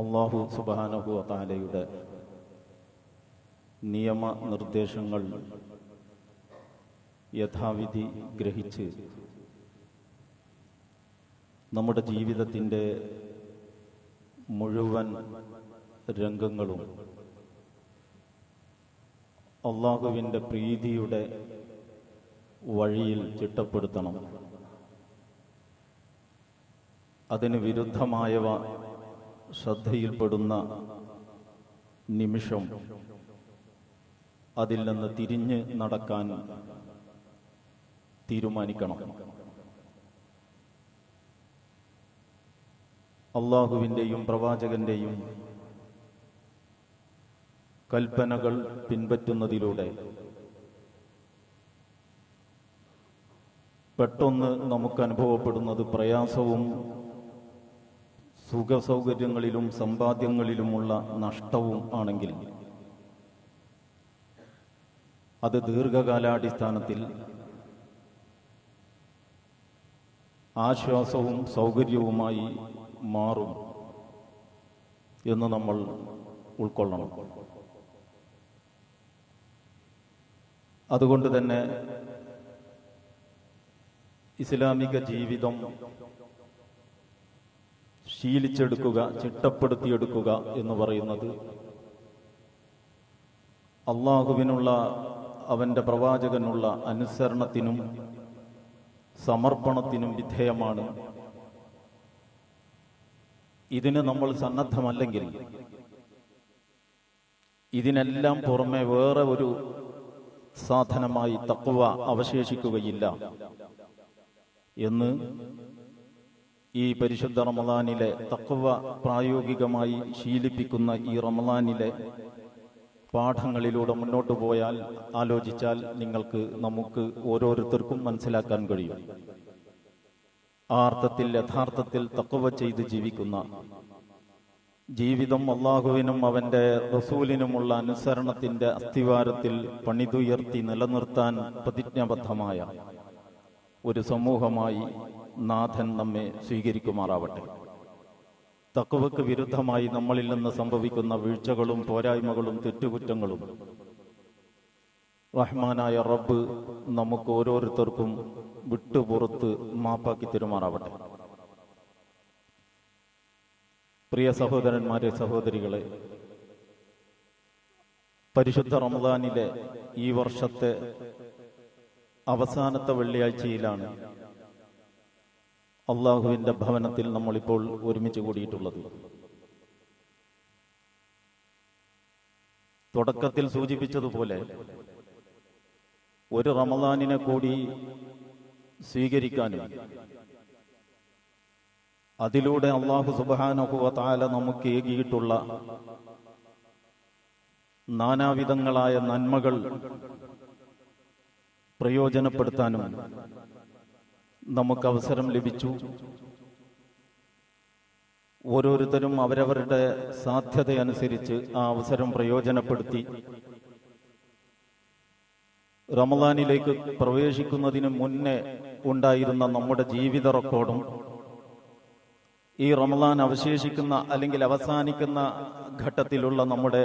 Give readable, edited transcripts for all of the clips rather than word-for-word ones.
അല്ലാഹു സുബ്ഹാനഹു വ തആലയുടെ നിയമ നിർദ്ദേശങ്ങൾ യഥാവിധി ഗ്രഹിച്ച് നമ്മുടെ ജീവിതത്തിൻ്റെ മുഴുവൻ രംഗങ്ങളും അല്ലാഹുവിൻ്റെ പ്രീതിയുടെ വഴിയിൽ ചിട്ടപ്പെടുത്തണം. അതിന് വിരുദ്ധമായവ ശ്രദ്ധയിൽപ്പെടുന്ന നിമിഷം അതിൽ നിന്ന് തിരിഞ്ഞ് നടക്കാൻ തീരുമാനിക്കണം. അല്ലാഹുവിൻ്റെയും പ്രവാചകന്റെയും കൽപ്പനകൾ പിൻപറ്റുന്നതിലൂടെ പെട്ടെന്ന് നമുക്ക് അനുഭവപ്പെടുന്നത് പ്രയാസവും സുഖസൗകര്യങ്ങളിലും സമ്പാദ്യങ്ങളിലുമുള്ള നഷ്ടവും ആണെങ്കിൽ അത് ദീർഘകാലാടിസ്ഥാനത്തിൽ ആശ്വാസവും സൗകര്യവുമായി മാറും എന്ന് നമ്മൾ ഉൾക്കൊള്ളണം. അതുകൊണ്ട് തന്നെ ഇസ്ലാമിക ജീവിതം ശീലിച്ചെടുക്കുക, ചിട്ടപ്പെടുത്തിയെടുക്കുക എന്ന് പറയുന്നത് അള്ളാഹുവിനുള്ള അവൻ്റെ പ്രവാചകനുള്ള അനുസരണത്തിനും സമർപ്പണത്തിനും വിധേയമാണ്. ഇതിന് നമ്മൾ സന്നദ്ധമല്ലെങ്കിൽ ഇതിനെല്ലാം പുറമെ വേറെ ഒരു സാധനമായി തഖ്വ അവശേഷിക്കുകയില്ല എന്ന് ഈ പരിശുദ്ധ റമളാനിലെ തഖ്വ പ്രായോഗികമായി ശീലിപ്പിക്കുന്ന ഈ റമളാനിലെ പാഠങ്ങളിലൂടെ മുന്നോട്ട് പോയാൽ ആലോചിച്ചാൽ നമുക്ക് ഓരോരുത്തർക്കും മനസ്സിലാക്കാൻ കഴിയും. ആ അർത്ഥത്തിൽ യഥാർത്ഥത്തിൽ തഖ്വ ചെയ്ത് ജീവിക്കുന്ന ജീവിതം അള്ളാഹുവിനും അവൻ്റെ റസൂലിനുമുള്ള അനുസരണത്തിന്റെ അസ്ഥിവാരത്തിൽ പണിതുയർത്തി നിലനിർത്താൻ പ്രതിജ്ഞാബദ്ധമായ ഒരു സമൂഹമായി നാഥൻ നമ്മെ സ്വീകരിക്കുമാറാവട്ടെ. തഖ്വക്ക് വിരുദ്ധമായി നമ്മളിൽ നിന്ന് സംഭവിക്കുന്ന വീഴ്ചകളും പോരായ്മകളും തെറ്റുകുറ്റങ്ങളും റഹ്മാനായ റബ്ബ് നമുക്ക് ഓരോരുത്തർക്കും വിട്ടുപുറത്ത് മാപ്പാക്കി തരുമാറാവട്ടെ. പ്രിയ സഹോദരന്മാരെ, സഹോദരികളെ, പരിശുദ്ധ റമളാനിലെ ഈ വർഷത്തെ അവസാനത്തെ വെള്ളിയാഴ്ചയിലാണ് അള്ളാഹുവിൻ്റെ ഭവനത്തിൽ നമ്മളിപ്പോൾ ഒരുമിച്ച് കൂടിയിട്ടുള്ളത്. തുടക്കത്തിൽ സൂചിപ്പിച്ചതുപോലെ ഒരു റമളാനിനെ കൂടി സ്വീകരിക്കാനും അതിലൂടെ അല്ലാഹു സുബ്ഹാനഹു വ തആല നമുക്ക് ഏകിയിട്ടുള്ള നാനാവിധങ്ങളായ നന്മകൾ പ്രയോജനപ്പെടുത്താനും നമുക്ക് അവസരം ലഭിച്ചു. ഓരോരുത്തരും അവരവരുടെ സാധ്യതയനുസരിച്ച് ആ അവസരം പ്രയോജനപ്പെടുത്തി റമളാനിലേക്ക് പ്രവേശിക്കുന്നതിന് മുന്നേ ഉണ്ടായിരുന്ന നമ്മുടെ ജീവിത റെക്കോർഡും ഈ റമളാൻ അവശേഷിക്കുന്ന അല്ലെങ്കിൽ അവസാനിക്കുന്ന ഘട്ടത്തിലുള്ള നമ്മുടെ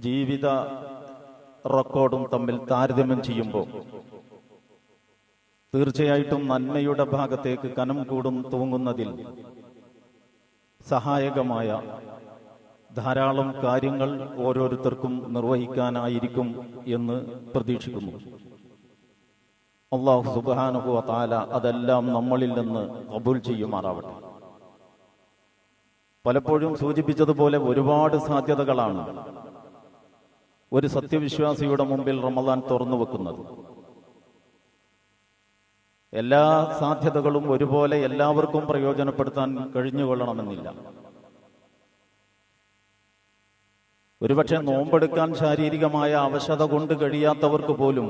ജീവിത റെക്കോർഡും തമ്മിൽ താരതമ്യം ചെയ്യുമ്പോൾ തീർച്ചയായിട്ടും നന്മയുടെ ഭാഗത്തേക്ക് കനം തൂങ്ങുന്നതിൽ സഹായകമായ ധാരാളം കാര്യങ്ങൾ ഓരോരുത്തർക്കും നിർവഹിക്കാനായിരിക്കും എന്ന് പ്രതീക്ഷിക്കുന്നു. അല്ലാഹു സുബ്ഹാനഹു വ തആല അതെല്ലാം നമ്മളിൽ നിന്ന് ഖബൂൽ ചെയ്യുമാറാവട്ടെ. പലപ്പോഴും സൂചിപ്പിച്ചതുപോലെ ഒരുപാട് സാധ്യതകളാണ് ഒരു സത്യവിശ്വാസിയുടെ മുമ്പിൽ റമളാൻ തുറന്നു വെക്കുന്നത്. എല്ലാ സാധ്യതകളും ഒരുപോലെ എല്ലാവർക്കും പ്രയോജനപ്പെടുത്താൻ കഴിഞ്ഞുകൊള്ളണമെന്നില്ല. ഒരുപക്ഷെ നോമ്പെടുക്കാൻ ശാരീരികമായ അവശത കൊണ്ട് കഴിയാത്തവർക്ക് പോലും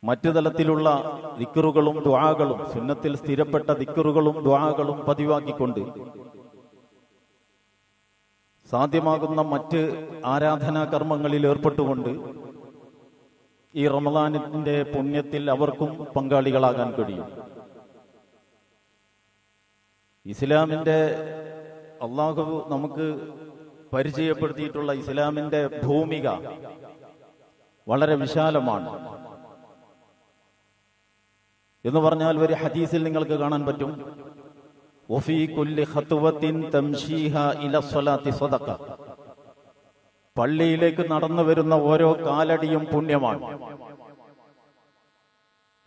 മറ്റു തലത്തിലുള്ള ദിക്റുകളും ദുആകളും സുന്നത്തിൽ സ്ഥിരപ്പെട്ട ദിക്റുകളും ദുആകളും പതിവാക്കിക്കൊണ്ട് സാധ്യമാകുന്ന മറ്റ് ആരാധനാ കർമ്മങ്ങളിൽ ഏർപ്പെട്ടുകൊണ്ട് ഈ റമളാനിന്റെ പുണ്യത്തിൽ അവർക്കും പങ്കാളികളാകാൻ കഴിയും. ഇസ്ലാമിൻ്റെ അള്ളാഹു നമുക്ക് പരിചയപ്പെടുത്തിയിട്ടുള്ള ഇസ്ലാമിൻ്റെ ഭൂമിക വളരെ വിശാലമാണ്. എന്ന് പറഞ്ഞാൽ ഒരു ഹദീസിൽ നിങ്ങൾക്ക് കാണാൻ പറ്റും, വഫീ കുല്ലി ഖത്വത്തിൻ തംശീഹാ ഇലാ സ്വലാത്തി സദഖ. പള്ളിയിലേക്ക് നടന്നു വരുന്ന ഓരോ കാലടിയും പുണ്യമാണ്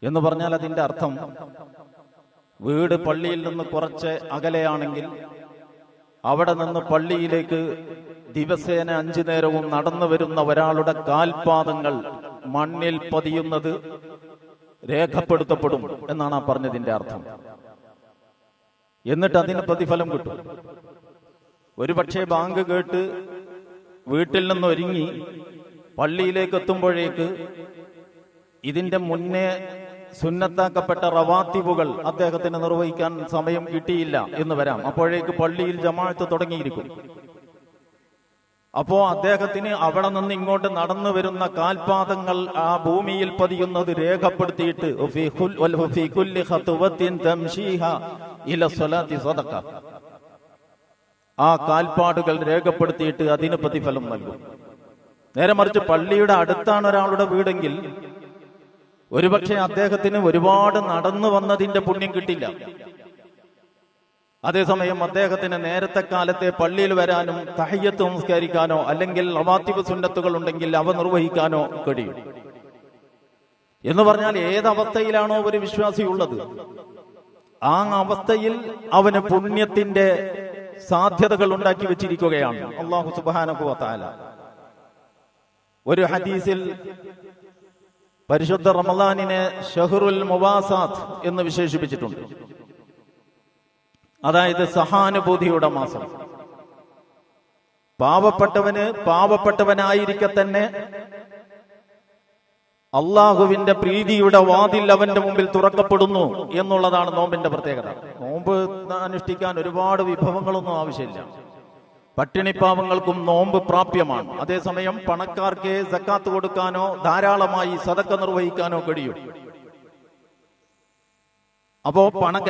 എന്ന് പറഞ്ഞാൽ അതിന്റെ അർത്ഥം, വീട് പള്ളിയിൽ നിന്ന് കുറച്ച് അകലെയാണെങ്കിൽ അവിടെ നിന്ന് പള്ളിയിലേക്ക് ദിവസേന 5 നേരവും നടന്നു വരുന്ന ഒരാളുടെ കാൽപാദങ്ങൾ മണ്ണിൽ പതിയുന്നത് രേഖപ്പെടുത്തപ്പെടും എന്നാണ് ആ പറഞ്ഞതിന്റെ അർത്ഥം. എന്നിട്ട് അതിന് പ്രതിഫലം കിട്ടും. ഒരുപക്ഷെ ബാങ്ക് കേട്ട് വീട്ടിൽ നിന്ന് ഒരുങ്ങി പള്ളിയിലേക്ക് എത്തുമ്പോഴേക്ക് ഇതിന്റെ മുന്നേ സുന്നത്താക്കപ്പെട്ട റവാത്തിബുകൾ അദ്ദേഹത്തിന് നിർവഹിക്കാൻ സമയം കിട്ടിയില്ല എന്ന് വരാം. അപ്പോഴേക്ക് പള്ളിയിൽ ജമാഅത്ത് തുടങ്ങിയിരിക്കും. അപ്പോ അദ്ദേഹത്തിന് അവിടെ നിന്ന് ഇങ്ങോട്ട് നടന്നു വരുന്ന കാൽപാദങ്ങൾ ആ ഭൂമിയിൽ പതിയുന്നത് രേഖപ്പെടുത്തിയിട്ട് ആ കാൽപ്പാടുകൾ രേഖപ്പെടുത്തിയിട്ട് അതിന് പ്രതിഫലം നൽകും. നേരെ മറിച്ച് പള്ളിയുടെ അടുത്താണ് ഒരാളുടെ വീടെങ്കിൽ ഒരുപക്ഷെ അദ്ദേഹത്തിന് ഒരുപാട് നടന്നു വന്നതിന്റെ പുണ്യം കിട്ടില്ല. അതേസമയം അദ്ദേഹത്തിന് നേരത്തെ കാലത്തെ പള്ളിയിൽ വരാനും തഹയ്യത്ത് നമസ്കരിക്കാനോ അല്ലെങ്കിൽ റവാത്തിബ് സുന്നത്തുകൾ ഉണ്ടെങ്കിൽ അവ നിർവഹിക്കാനോ കഴിയും. എന്ന് പറഞ്ഞാൽ ഏതവസ്ഥയിലാണോ ഒരു വിശ്വാസിയുള്ളത് ആ അവസ്ഥയിൽ അവന് പുണ്യത്തിന്റെ സാധ്യതകൾ ഉണ്ടാക്കി വെച്ചിരിക്കുകയാണ് അല്ലാഹു സുബ്ഹാനഹു വ തആല. ഒരു ഹദീസിൽ പരിശുദ്ധ റമളാനിനെ ഷഹ്റുൽ മുവാസാത്ത് എന്ന് വിശേഷിപ്പിച്ചിട്ടുണ്ട്. അതായത് സഹാനുഭൂതിയുടെ മാസം. പാവപ്പെട്ടവന് പാവപ്പെട്ടവനായിരിക്കെ തന്നെ അള്ളാഹുവിന്റെ പ്രീതിയുടെ വാതിൽ അവന്റെ മുമ്പിൽ തുറക്കപ്പെടുന്നു എന്നുള്ളതാണ് നോമ്പിന്റെ പ്രത്യേകത. നോമ്പ് അനുഷ്ഠിക്കാൻ ഒരുപാട് വിഭവങ്ങളൊന്നും ആവശ്യമില്ല. പട്ടിണിപ്പാവങ്ങൾക്കും നോമ്പ് പ്രാപ്യമാണ്. അതേസമയം പണക്കാർക്ക് സക്കാത്ത് കൊടുക്കാനോ ധാരാളമായി സദക്ക നിർവഹിക്കാനോ കഴിയും. അപ്പോ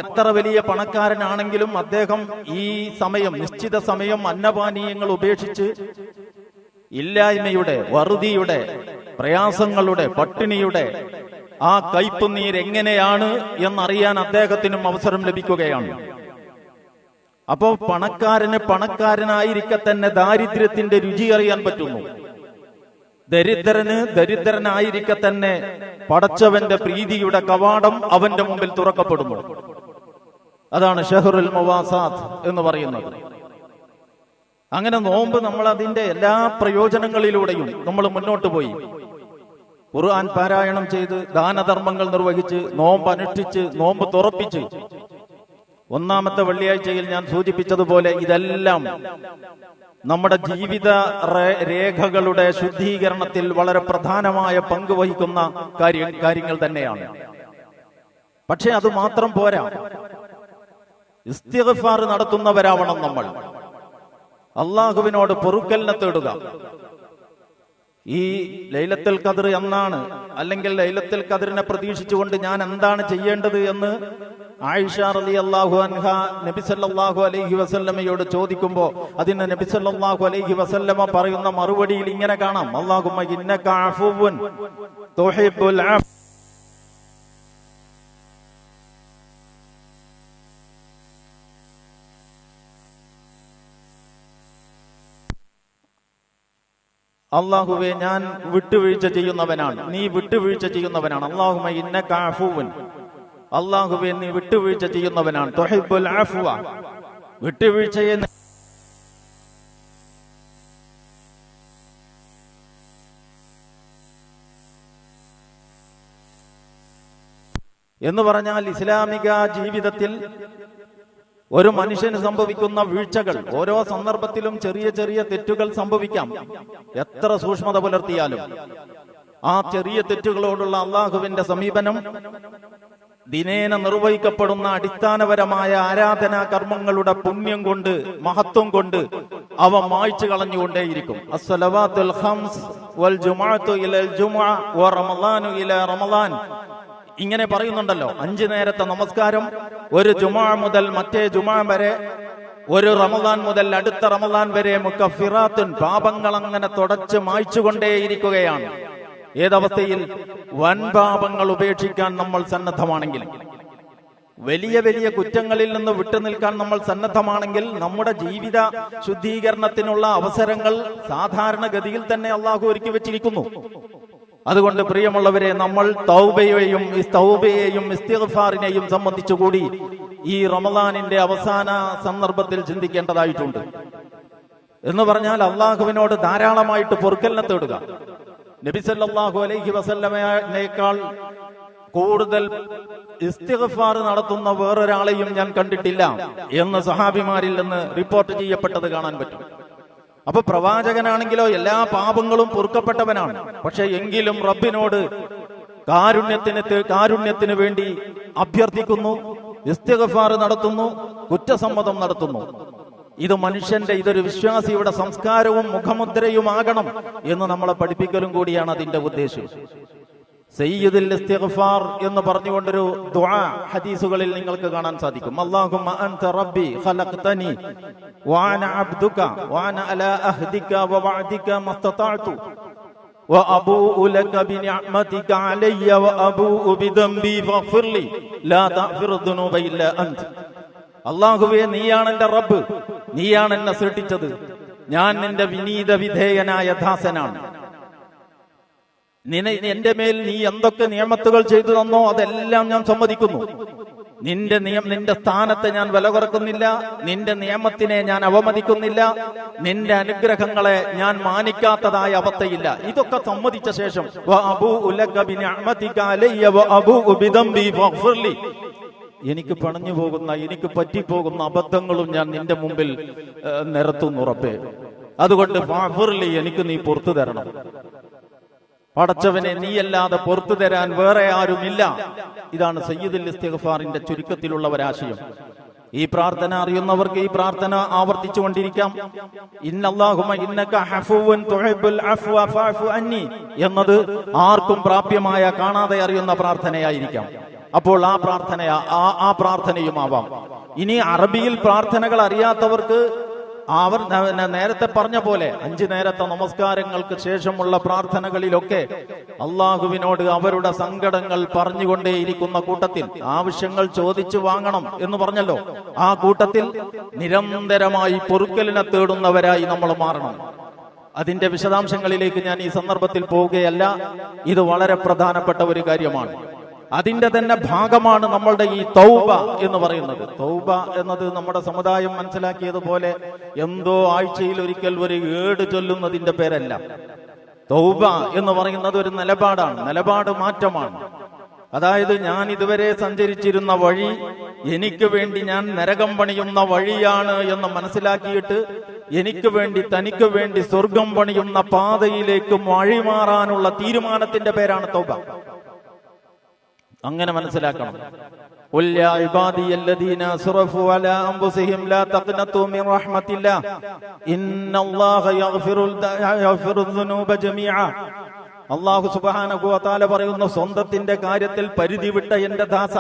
എത്ര വലിയ പണക്കാരനാണെങ്കിലും അദ്ദേഹം ഈ സമയം, നിശ്ചിത സമയം അന്നപാനീയങ്ങൾ ഉപേക്ഷിച്ച് ഇല്ലായ്മയുടെ, വറുതിയുടെ, പ്രയാസങ്ങളുടെ, പട്ടിണിയുടെ ആ കയ്പ് നീരെങ്ങനെയാണ് എന്നറിയാൻ അദ്ദേഹത്തിനും അവസരം ലഭിക്കുകയാണ്. അപ്പോ പണക്കാരന് പണക്കാരനായിരിക്കെ തന്നെ ദാരിദ്ര്യത്തിന്റെ രുചി അറിയാൻ പറ്റുന്നു. ദരിദ്രന് ദരിദ്രനായിരിക്കെ തന്നെ പടച്ചവന്റെ പ്രീതിയുടെ കവാടം അവന്റെ മുമ്പിൽ തുറക്കപ്പെടുന്നു. അതാണ് ഷഹ്റുൽ മുവാസാത്ത് എന്ന് പറയുന്നത്. അങ്ങനെ നോമ്പ് നമ്മൾ അതിന്റെ എല്ലാ പ്രയോജനങ്ങളിലൂടെയും നമ്മൾ മുന്നോട്ട് പോയി. ഖുർആൻ പാരായണം ചെയ്ത് ദാനധർമ്മങ്ങൾ നിർവഹിച്ച് നോമ്പ് അനുഷ്ഠിച്ച് നോമ്പ് തുറപ്പിച്ച് ഒന്നാമത്തെ വെള്ളിയാഴ്ചയിൽ ഞാൻ സൂചിപ്പിച്ചതുപോലെ ഇതെല്ലാം നമ്മുടെ ജീവിത രേഖകളുടെ ശുദ്ധീകരണത്തിൽ വളരെ പ്രധാനമായ പങ്ക് വഹിക്കുന്ന കാര്യങ്ങൾ തന്നെയാണ്. പക്ഷെ അത് മാത്രം പോരാ. ഇസ്തിഗ്ഫാർ നടത്തുന്നവരാവണം നമ്മൾ. അള്ളാഹുവിനോട് പൊറുക്കലിനെ തേടുക. ഈ ലൈലത്തുൽ ഖദ്ർ എന്നാണ്, അല്ലെങ്കിൽ ലൈലത്തുൽ ഖദ്റിനെ പ്രതീക്ഷിച്ചുകൊണ്ട് ഞാൻ എന്താണ് ചെയ്യേണ്ടത് എന്ന് ആയിഷ റളിയല്ലാഹു അൻഹ നബി സല്ലല്ലാഹു അലൈഹി വസല്ലമയോട് ചോദിക്കുമ്പോൾ അതിന് നബി സല്ലല്ലാഹു അലൈഹി വസല്ലമ പറയുന്ന മറുപടിയിൽ ഇങ്ങനെ കാണാം: അല്ലാഹുമ്മ ഇന്നക അഫുവ്വുൻ തുഹിബ്ബുൽ അഫ്. അല്ലാഹുവേ, ഞാൻ വിട്ടുവീഴ്ച ചെയ്യുന്നവനാണ്, നീ വിട്ടുവീഴ്ച ചെയ്യുന്നവനാണ്. അല്ലാഹുമ്മ ഇന്നക അഫുവ്വുൻ, അല്ലാഹുവേ നീ വിട്ടുവീഴ്ച ചെയ്യുന്നവനാണ്. തുഹിബ്ബുൽ അഫ്വ, വിട്ടുവീഴ്ചയെ എന്ന് പറഞ്ഞാൽ ഇസ്ലാമിക ജീവിതത്തിൽ ഒരു മനുഷ്യന് സംഭവിക്കുന്ന വീഴ്ചകൾ, ഓരോ സന്ദർഭത്തിലും ചെറിയ ചെറിയ തെറ്റുകൾ സംഭവിക്കാം. എത്ര സൂക്ഷ്മത പുലർത്തിയാലും ആ ചെറിയ തെറ്റുകളോടുള്ള അള്ളാഹുവിന്റെ സമീപനം ദിനേന നിർവഹിക്കപ്പെടുന്ന അടിസ്ഥാനപരമായ ആരാധനാ കർമ്മങ്ങളുടെ പുണ്യം കൊണ്ട്, മഹത്വം കൊണ്ട് അവ മായ്ച്ചു കളഞ്ഞുകൊണ്ടേയിരിക്കും. അസ്സലവാത്തുൽ ഖംസ് വൽ ജുമുഅത്തു ഇലൽ ജുമുഅ വ റമളാനു ഇലാ റമളാൻ ഇങ്ങനെ പറയുന്നുണ്ടല്ലോ, 5 നേരത്തെ നമസ്കാരം ഒരു ജുമാ മുതൽ മറ്റേ ജുമാ വരെ, ഒരു റമദാൻ മുതൽ അടുത്ത റമദാൻ വരെ മുക്കഫിറാത്തുൻ, പാപങ്ങൾ അങ്ങനെ തുടച്ച് മായ്ച്ചുകൊണ്ടേയിരിക്കുകയാണ്. ഏതവസ്ഥയിൽ? വൻ പാപങ്ങൾ ഉപേക്ഷിക്കാൻ നമ്മൾ സന്നദ്ധമാണെങ്കിൽ, വലിയ വലിയ കുറ്റങ്ങളിൽ നിന്ന് വിട്ടുനിൽക്കാൻ നമ്മൾ സന്നദ്ധമാണെങ്കിൽ, നമ്മുടെ ജീവിത ശുദ്ധീകരണത്തിനുള്ള അവസരങ്ങൾ സാധാരണഗതിയിൽ തന്നെ അള്ളാഹു ഒരുക്കി വെച്ചിരിക്കുന്നു. അതുകൊണ്ട് പ്രിയമുള്ളവരെ, നമ്മൾ തൗബയെയും ഇസ്തിഗ്ഫാറിനെയും സംബന്ധിച്ചുകൂടി ഈ റമദാനിന്റെ അവസാന സന്ദർഭത്തിൽ ചിന്തിക്കേണ്ടതായിട്ടുണ്ട്. എന്ന് പറഞ്ഞാൽ അള്ളാഹുവിനോട് ധാരാളമായിട്ട് പൊറുക്കലിനെ തേടുക. നബി സല്ലല്ലാഹു അലൈഹി വസല്ലമയേക്കാൾ കൂടുതൽ ഇസ്തിഗ്ഫാർ നടത്തുന്ന വേറൊരാളെയും ഞാൻ കണ്ടിട്ടില്ല എന്ന് സഹാബിമാരിൽ നിന്ന് റിപ്പോർട്ട് ചെയ്യപ്പെട്ടത് കാണാൻ പറ്റും. അപ്പൊ പ്രവാചകനാണെങ്കിലോ എല്ലാ പാപങ്ങളും പൊറുക്കപ്പെട്ടവനാണ്. പക്ഷെ എങ്കിലും റബ്ബിനോട് കാരുണ്യത്തിന് വേണ്ടി അഭ്യർത്ഥിക്കുന്നു, ഇസ്തിഗ്ഫാർ നടത്തുന്നു, കുറ്റസമ്മതം നടത്തുന്നു. ഇതൊരു വിശ്വാസിയുടെ സംസ്കാരവും മുഖമുദ്രയുമാകണം എന്ന് നമ്മളെ പഠിപ്പിക്കലും കൂടിയാണ് അതിന്റെ ഉദ്ദേശം. സയ്യിദുൽ ഇസ്തിഗ്ഫാർ എന്ന് പറഞ്ഞുകൊണ്ടൊരു ദുആ ഹദീസുകളിൽ നിങ്ങൾക്ക് കാണാൻ സാധിക്കും. അല്ലാഹുമ്മ അൻത റബ്ബി ഖലഖ്തനി വഅന അബ്ദുക വഅന അലാ അഹ്ദിക വവഅദിക മസ്തതഅതു വഅബൂഉ ലക ബിനിഅമതിക അലയ്യ വഅബൂഉ ബിദംബി ഫഗ്ഫിർലി ലാ തഗ്ഫിറു ദുനൂബ ഇല്ലാ അൻത. അല്ലാഹുവേ, നീയാണ് എന്റെ റബ്ബ്, നീയാണ് എന്നെ സൃഷ്ടിച്ചത്, ഞാൻ നിന്റെ വിനീത വിധേയനായ ദാസനാണ്. എന്റെ മേൽ നീ എന്തൊക്കെ നിയമത്തുകൾ ചെയ്തു തന്നോ അതെല്ലാം ഞാൻ സമ്മതിക്കുന്നു. നിന്റെ സ്ഥാനത്തെ ഞാൻ വില കുറക്കുന്നില്ല, നിന്റെ നിയമത്തിനെ ഞാൻ അവമതിക്കുന്നില്ല, നിന്റെ അനുഗ്രഹങ്ങളെ ഞാൻ മാനിക്കാത്തതായ അവസ്ഥയില്ല. ഇതൊക്കെ സമ്മതിച്ച ശേഷം എനിക്ക് പണഞ്ഞു പോകുന്ന, എനിക്ക് പറ്റിപ്പോകുന്ന അബദ്ധങ്ങളും ഞാൻ നിന്റെ മുമ്പിൽ നിരത്തുന്നു റബ്ബേ. അതുകൊണ്ട് ഫഗ്ഫിർലി, എനിക്ക് നീ പുറത്തു തരണം. പടച്ചവനെ, നീയല്ലാതെ പുറത്തു തരാൻ വേറെ ആരുമില്ല. ഇതാണ് സയ്യിദുൽ ഇസ്തിഗ്ഫാറിന്റെ ചുരുക്കത്തിലുള്ള ഒരാശയം. ഈ പ്രാർത്ഥന അറിയുന്നവർക്ക് ഈ പ്രാർത്ഥന ആവർത്തിച്ചുകൊണ്ടിരിക്കാം. ഇന്നല്ലാഹുമ്മ ഇന്നക അഫുവ്വുൻ തുഹിബ്ബുൽ അഫ്വ ഫഅഫു അന്നി എന്നത് ആർക്കും പ്രാപ്യമായ, കാണാതെ അറിയുന്ന പ്രാർത്ഥനയായിരിക്കാം. അപ്പോൾ ആ പ്രാർത്ഥനയുമാവാം. ഇനി അറബിയിൽ പ്രാർത്ഥനകൾ അറിയാത്തവർക്ക് അവർ നേരത്തെ പറഞ്ഞ പോലെ 5 നേരത്തെ നമസ്കാരങ്ങൾക്ക് ശേഷമുള്ള പ്രാർത്ഥനകളിലൊക്കെ അള്ളാഹുവിനോട് അവരുടെ സങ്കടങ്ങൾ പറഞ്ഞുകൊണ്ടേയിരിക്കുന്ന കൂട്ടത്തിൽ, ആവശ്യങ്ങൾ ചോദിച്ചു വാങ്ങണം എന്ന് പറഞ്ഞല്ലോ, ആ കൂട്ടത്തിൽ നിരന്തരമായി പൊറുക്കലിനെ തേടുന്നവരായി നമ്മൾ മാറണം. അതിന്റെ വിശദാംശങ്ങളിലേക്ക് ഞാൻ ഈ സന്ദർഭത്തിൽ പോവുകയല്ല. ഇത് വളരെ പ്രധാനപ്പെട്ട ഒരു കാര്യമാണ്. അതിന്റെ തന്നെ ഭാഗമാണ് നമ്മളുടെ ഈ തൗബ എന്ന് പറയുന്നത്. തൗബ എന്നത് നമ്മുടെ സമുദായം മനസ്സിലാക്കിയതുപോലെ എന്തോ ആഴ്ചയിൽ ഒരിക്കൽ ഒരു ഏട് ചൊല്ലുന്നതിന്റെ പേരല്ല. തൗബ എന്ന് പറയുന്നത് ഒരു നിലപാടാണ്, നിലപാട് മാറ്റമാണ്. അതായത്, ഞാൻ ഇതുവരെ സഞ്ചരിച്ചിരുന്ന വഴി എനിക്ക് വേണ്ടി ഞാൻ നരകം പണിയുന്ന വഴിയാണ് എന്ന് മനസ്സിലാക്കിയിട്ട് എനിക്ക് വേണ്ടി, തനിക്ക് വേണ്ടി സ്വർഗം പണിയുന്ന പാതയിലേക്ക് വഴിമാറാനുള്ള തീരുമാനത്തിന്റെ പേരാണ് തൗബ. അങ്ങനെ മനസ്സിലാക്കണം. ഖുൽ യാ ഇബാദിയല്ലദീന അസ്റഫു അലാ അൻഫുസിഹിം ലാ തഖ്നതു മിൻ റഹ്മത്തില്ലാഹ് ഇന്നല്ലാഹ യഗ്ഫിറു ദുനൂബ ജമീഅ. അല്ലാഹു സുബ്ഹാനഹു വ തആല പറയുന്നു, സ്വന്തത്തിന്റെ കാര്യത്തിൽ പരിധി വിട്ട എന്റെ ദാസ,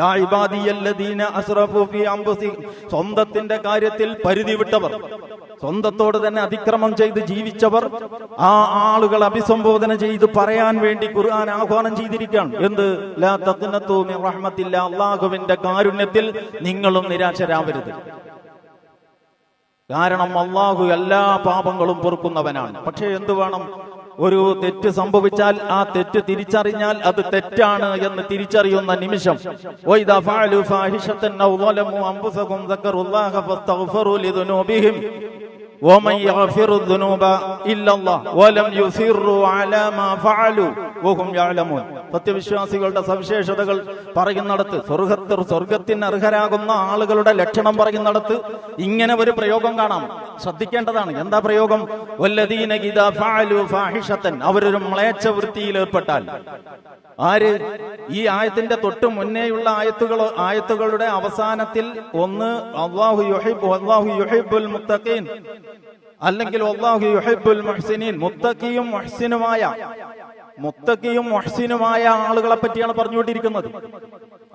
യാ ഇബാദിയല്ലദീന അസ്റഫു ഫീ അൻഫുസിഹിം, സ്വന്തത്തിന്റെ കാര്യത്തിൽ പരിധി വിട്ടവർ, സ്വന്തത്തോട് തന്നെ അതിക്രമം ചെയ്ത് ജീവിച്ചവർ, ആ ആളുകൾ അഭിസംബോധന ചെയ്ത് പറയാൻ വേണ്ടി ഖുർആൻ ആഹ്വാനം ചെയ്തിരിക്കുകയാണ്. എന്ത്? ലാ തഖ്നതു മിൻ റഹ്മത്തില്ലാ, അല്ലാഹുവിന്റെ കാരുണ്യത്തിൽ നിങ്ങളും നിരാശരാവരുത്. കാരണം അല്ലാഹു എല്ലാ പാപങ്ങളും പൊറുക്കുന്നവനാണ്. പക്ഷേ എന്ത് വേണം? ഒരു തെറ്റ് സംഭവിച്ചാൽ ആ തെറ്റ് തിരിച്ചറിഞ്ഞാൽ അത് തെറ്റാണ് എന്ന് തിരിച്ചറിയുന്ന നിമിഷം, വഇദാ ഫഅലു ഫാഹിഷതൻ ഔ ളലമു അൻഫുസഹും ദക്കറുല്ലാഹ ഫസ്തഗ്ഫിറു ലിദുനൂബിഹിം വമൻ യഗ്ഫിറു ദുനൂബ ഇല്ലല്ലാഹ് വലം യുസിറു അലാ മാ ഫഅലു വഹും യഅലമൂൻ. സത്യവിശ്വാസികളുടെ സവിശേഷതകൾ പറയുന്നിടത്ത്, സ്വർഗത്തിന് അർഹരാകുന്ന ആളുകളുടെ ലക്ഷണം പറയുന്നിടത്ത് ഇങ്ങനെ ഒരു പ്രയോഗം കാണാം. ശ്രദ്ധിക്കേണ്ടതാണ്. എന്താ പ്രയോഗം? വല്ലദീന ഇദാ ഫഅലു ഫാഹിഷതൻ, അവരൊരു മ്ലേച്ഛ വൃത്തിയിൽ ഏർപ്പെട്ടാൽ. ആര്? ഈ ആയത്തിന്റെ തൊട്ട് മുന്നേയുള്ള ആയത്തുകളുടെ അവസാനത്തിൽ ഒന്ന് അല്ലാഹു യുഹിബ്ബുൽ മുത്തഖീൻ, അല്ലെങ്കിൽ അല്ലാഹു യുഹിബ്ബുൽ മുഹ്സിനീൻ, മുത്തഖിയും മുഹ്സിനുമായ മുത്തക്കിയും മുഹ്സിനുമായ ആളുകളെ പറ്റിയാണ് പറഞ്ഞുകൊണ്ടിരിക്കുന്നത്.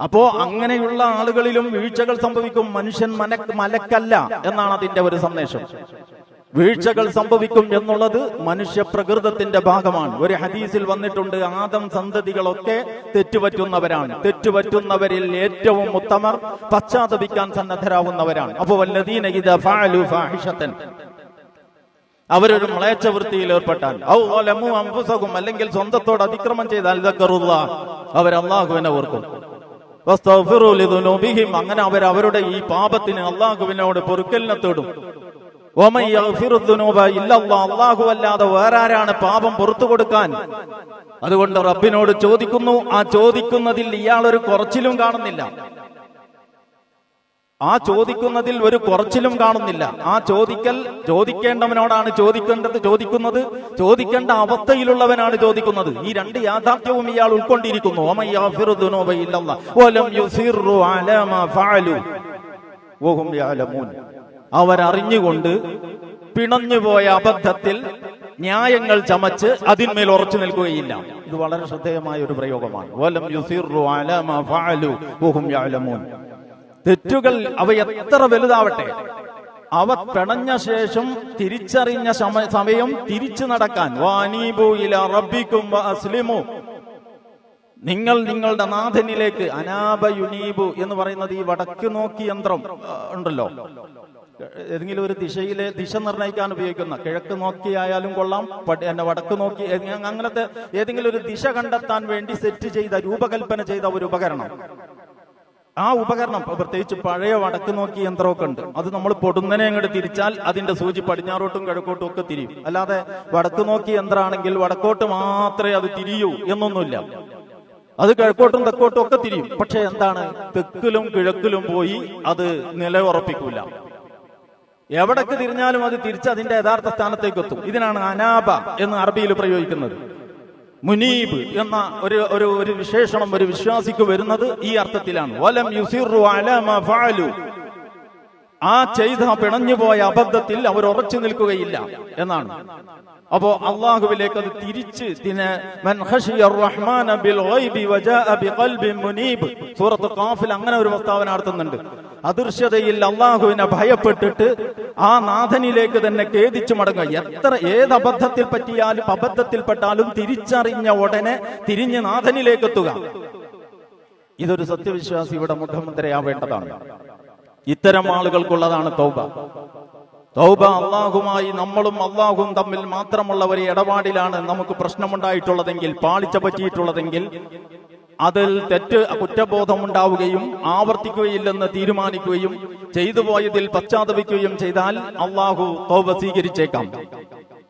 അപ്പോ അങ്ങനെയുള്ള ആളുകളിലും വീഴ്ചകൾ സംഭവിക്കും. മനുഷ്യൻ മലക്കല്ല എന്നാണ് അതിന്റെ ഒരു സന്ദേശം. വീഴ്ചകൾ സംഭവിക്കും എന്നുള്ളത് മനുഷ്യ പ്രകൃതത്തിന്റെ ഭാഗമാണ്. ഒരു ഹദീസിൽ വന്നിട്ടുണ്ട്, ആദം സന്തതികളൊക്കെ തെറ്റുപറ്റുന്നവരാണ്. തെറ്റുപറ്റുന്നവരിൽ ഏറ്റവും ഉത്തമർ പശ്ചാത്തപിക്കാൻ സന്നദ്ധരാവുന്നവരാണ്. അപ്പൊ വല്ലദീന ഇദാ ഫഅലു ഫാഹിഷതൻ, അവരൊരു മ്ലേച്ഛ വൃത്തിയിൽ ഏർപ്പെട്ടാൽ, ഔ ലമു അൻഫുസഹും, അല്ലെങ്കിൽ സ്വന്തത്തോട് അതിക്രമം ചെയ്താൽ, ദക്കറുല്ലാഹ്, അവർ അല്ലാഹുവിനെ ഓർക്കും. വസ്തഗ്ഫിറു ലിദുനൂബിഹിം, അങ്ങനെ അവർ അവരുടെ ഈ പാപത്തിന് അല്ലാഹുവിനോട് പൊറുക്കലിനെ തേടും. വമൻ യഗ്ഫിറു ദുനൂബ ഇല്ലല്ലാഹ്, അല്ലാഹു അല്ലാതെ വേറാരാണ് പാപം പുറത്തു കൊടുക്കാൻ? അതുകൊണ്ട് റബ്ബിനോട് ചോദിക്കുന്നു. ആ ചോദിക്കുന്നതിൽ ഇയാളൊരു കുറച്ചിലും കാണുന്നില്ല. ആ ചോദിക്കുന്നതിൽ ഒരു കുറച്ചിലും കാണുന്നില്ല. ആ ചോദിക്കേണ്ടവനോടാണ് ചോദിക്കുന്നത്, ചോദിക്കേണ്ട അവസ്ഥയിലുള്ളവനാണ് ചോദിക്കുന്നത്. ഈ രണ്ട് യാഥാർത്ഥ്യവും ഇയാൾ ഉൾക്കൊണ്ടിരിക്കുന്നു. വമൻ യഗ്ഫിറു ദുനൂബ ഇല്ലല്ലാഹ് വലം യുസിറു അലാ മാ ഫഅലു വഹും യഅലമൂൻ. അവരറിഞ്ഞുകൊണ്ട് പിണഞ്ഞുപോയ അബദ്ധത്തിൽ ന്യായങ്ങൾ ചമച്ച് അതിന്മേൽ ഉറച്ചു നിൽക്കുകയില്ല. ഇത് വളരെ ശ്രദ്ധേയമായ ഒരു പ്രയോഗമാണ്. വലം യുസിറു അലാ മാ ഫഅലു വഹും യഅലമൂൻ. തെറ്റുകൾ അവ എത്ര വലുതാവട്ടെ, അവ പിണഞ്ഞ ശേഷം തിരിച്ചറിഞ്ഞ സമയം തിരിച്ചു നടക്കാൻ, വാനീബു ഇലാ റബ്ബിക്കും വഅസ്ലിമു, നിങ്ങൾ നിങ്ങളുടെ നാഥനിലേക്ക്, അനാബ യുനീബു എന്ന് പറയുന്നത് ഈ വടക്ക് നോക്കി യന്ത്രം ഉണ്ടല്ലോ, ഏതെങ്കിലും ഒരു ദിശ നിർണ്ണയിക്കാൻ ഉപയോഗിക്കുന്ന, കിഴക്ക് നോക്കിയായാലും കൊള്ളാം, വടക്ക് നോക്കി, അങ്ങനത്തെ ഏതെങ്കിലും ഒരു ദിശ കണ്ടെത്താൻ വേണ്ടി സെറ്റ് ചെയ്ത, രൂപകൽപ്പന ചെയ്ത ഒരു ഉപകരണം. ആ ഉപകരണം പ്രത്യേകിച്ച് പഴയ വടക്ക് നോക്കി യന്ത്രമൊക്കെ ഉണ്ട്. അത് നമ്മൾ പൊടുന്നനെ അങ്ങോട്ട് തിരിച്ചാൽ അതിന്റെ സൂചി പടിഞ്ഞാറോട്ടും കിഴക്കോട്ടും ഒക്കെ തിരിയും. അല്ലാതെ വടക്ക് നോക്കി യന്ത്രമാണെങ്കിൽ വടക്കോട്ട് മാത്രമേ അത് തിരിയൂ എന്നൊന്നുമില്ല. അത് കിഴക്കോട്ടും തെക്കോട്ടും ഒക്കെ തിരിയും. പക്ഷെ എന്താണ്, തെക്കിലും കിഴക്കിലും പോയി അത് നിലയുറപ്പിക്കൂല. എവിടേക്ക് തിരിഞ്ഞാലും അത് തിരിച്ച് അതിന്റെ യഥാർത്ഥ സ്ഥാനത്തേക്ക് എത്തും. ഇതിനാണ് അനാബ എന്ന് അറബിയിൽ പ്രയോഗിക്കുന്നത്. മുനീബ് എന്ന ഒരു വിശേഷണം ഒരു വിശ്വാസിക്ക് വരുന്നത് ഈ അർത്ഥത്തിലാണ്. വലം യുസിറു അലാ മാ ഫഅലു, ആ ചെയ്ത പിണഞ്ഞുപോയ അബദ്ധത്തിൽ അവർ ഉറച്ചു നിൽക്കുകയില്ല എന്നാണ്. അപ്പോ അള്ളാഹുവിലേക്ക് അത് തിരിച്ച് സൂറത്ത് ഖാഫിൽ അങ്ങനെ ഒരു പ്രസ്താവന നടത്തുന്നുണ്ട്. അദൃശ്യതയിൽ അള്ളാഹുവിനെ ഭയപ്പെട്ടിട്ട് ആ നാഥനിലേക്ക് തന്നെ ഖേദിച്ചു മടങ്ങുക. ഏത് അബദ്ധത്തിൽപ്പെട്ടാലും തിരിച്ചറിഞ്ഞ ഉടനെ തിരിഞ്ഞ് നാഥനിലേക്ക് എത്തുക. ഇതൊരു സത്യവിശ്വാസി ഇവിടെ മുഖമുദ്രയാവേണ്ടതാണ്. ഇത്തരം ആളുകൾക്കുള്ളതാണ് തൗബ. തൗബ അള്ളാഹുമായി നമ്മളും അള്ളാഹും തമ്മിൽ മാത്രമുള്ള ഒരു ഇടപാടിലാണ് നമുക്ക് പ്രശ്നമുണ്ടായിട്ടുള്ളതെങ്കിൽ, പാളിച്ച പറ്റിയിട്ടുള്ളതെങ്കിൽ, അതിൽ കുറ്റബോധമുണ്ടാവുകയും ആവർത്തിക്കുകയില്ലെന്ന് തീരുമാനിക്കുകയും ചെയ്തു പോയതിൽ പശ്ചാത്തപിക്കുകയും ചെയ്താൽ അള്ളാഹു തൗബ സ്വീകരിച്ചേക്കാം.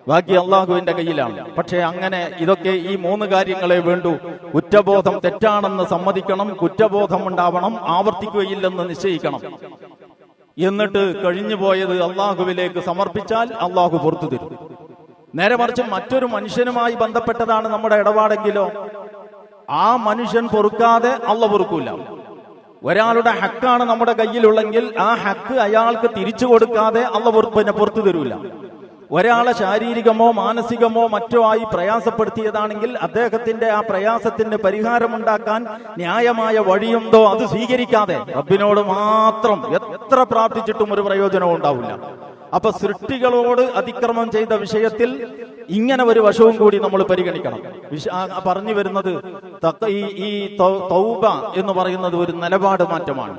ബാക്കി അള്ളാഹുവിന്റെ കയ്യിലാണ്. പക്ഷെ അങ്ങനെ ഇതൊക്കെ ഈ മൂന്ന് കാര്യങ്ങളെ വേണ്ടൂ. കുറ്റബോധം തെറ്റാണെന്ന് സമ്മതിക്കണം, കുറ്റബോധം ഉണ്ടാവണം, ആവർത്തിക്കുകയില്ലെന്ന് നിശ്ചയിക്കണം. എന്നിട്ട് കഴിഞ്ഞു പോയത് അള്ളാഹുവിലേക്ക് സമർപ്പിച്ചാൽ അള്ളാഹു പുറത്തു തരും. നേരെ മറിച്ച് മറ്റൊരു മനുഷ്യനുമായി ബന്ധപ്പെട്ടതാണ് നമ്മുടെ ഇടപാടെങ്കിലോ, ആ മനുഷ്യൻ പൊറുക്കാതെ അള്ളാഹു പൊറുക്കൂല. ഒരാളുടെ ഹക്കാണ് നമ്മുടെ കയ്യിലുള്ളെങ്കിൽ ആ ഹക്ക് അയാൾക്ക് തിരിച്ചു കൊടുക്കാതെ അള്ളാഹു പുറത്തു തരൂല. ഒരാളെ ശാരീരികമോ മാനസികമോ മറ്റോ ആയി പ്രയാസപ്പെടുത്തിയതാണെങ്കിൽ അദ്ദേഹത്തിന്റെ ആ പ്രയാസത്തിന് പരിഹാരമുണ്ടാക്കാൻ ന്യായമായ വഴിയുണ്ടോ അത് സ്വീകരിക്കാതെ റബ്ബിനോട് മാത്രം എത്ര പ്രാർത്ഥിച്ചിട്ടും ഒരു പ്രയോജനവും ഉണ്ടാവില്ല. അപ്പൊ സൃഷ്ടികളോട് അതിക്രമം ചെയ്ത വിഷയത്തിൽ ഇങ്ങനെ ഒരു വശവും കൂടി നമ്മൾ പരിഗണിക്കണം. പറഞ്ഞു വരുന്നത് ഈ തൗബ എന്ന് പറയുന്നത് ഒരു നിലപാട് മാറ്റമാണ്.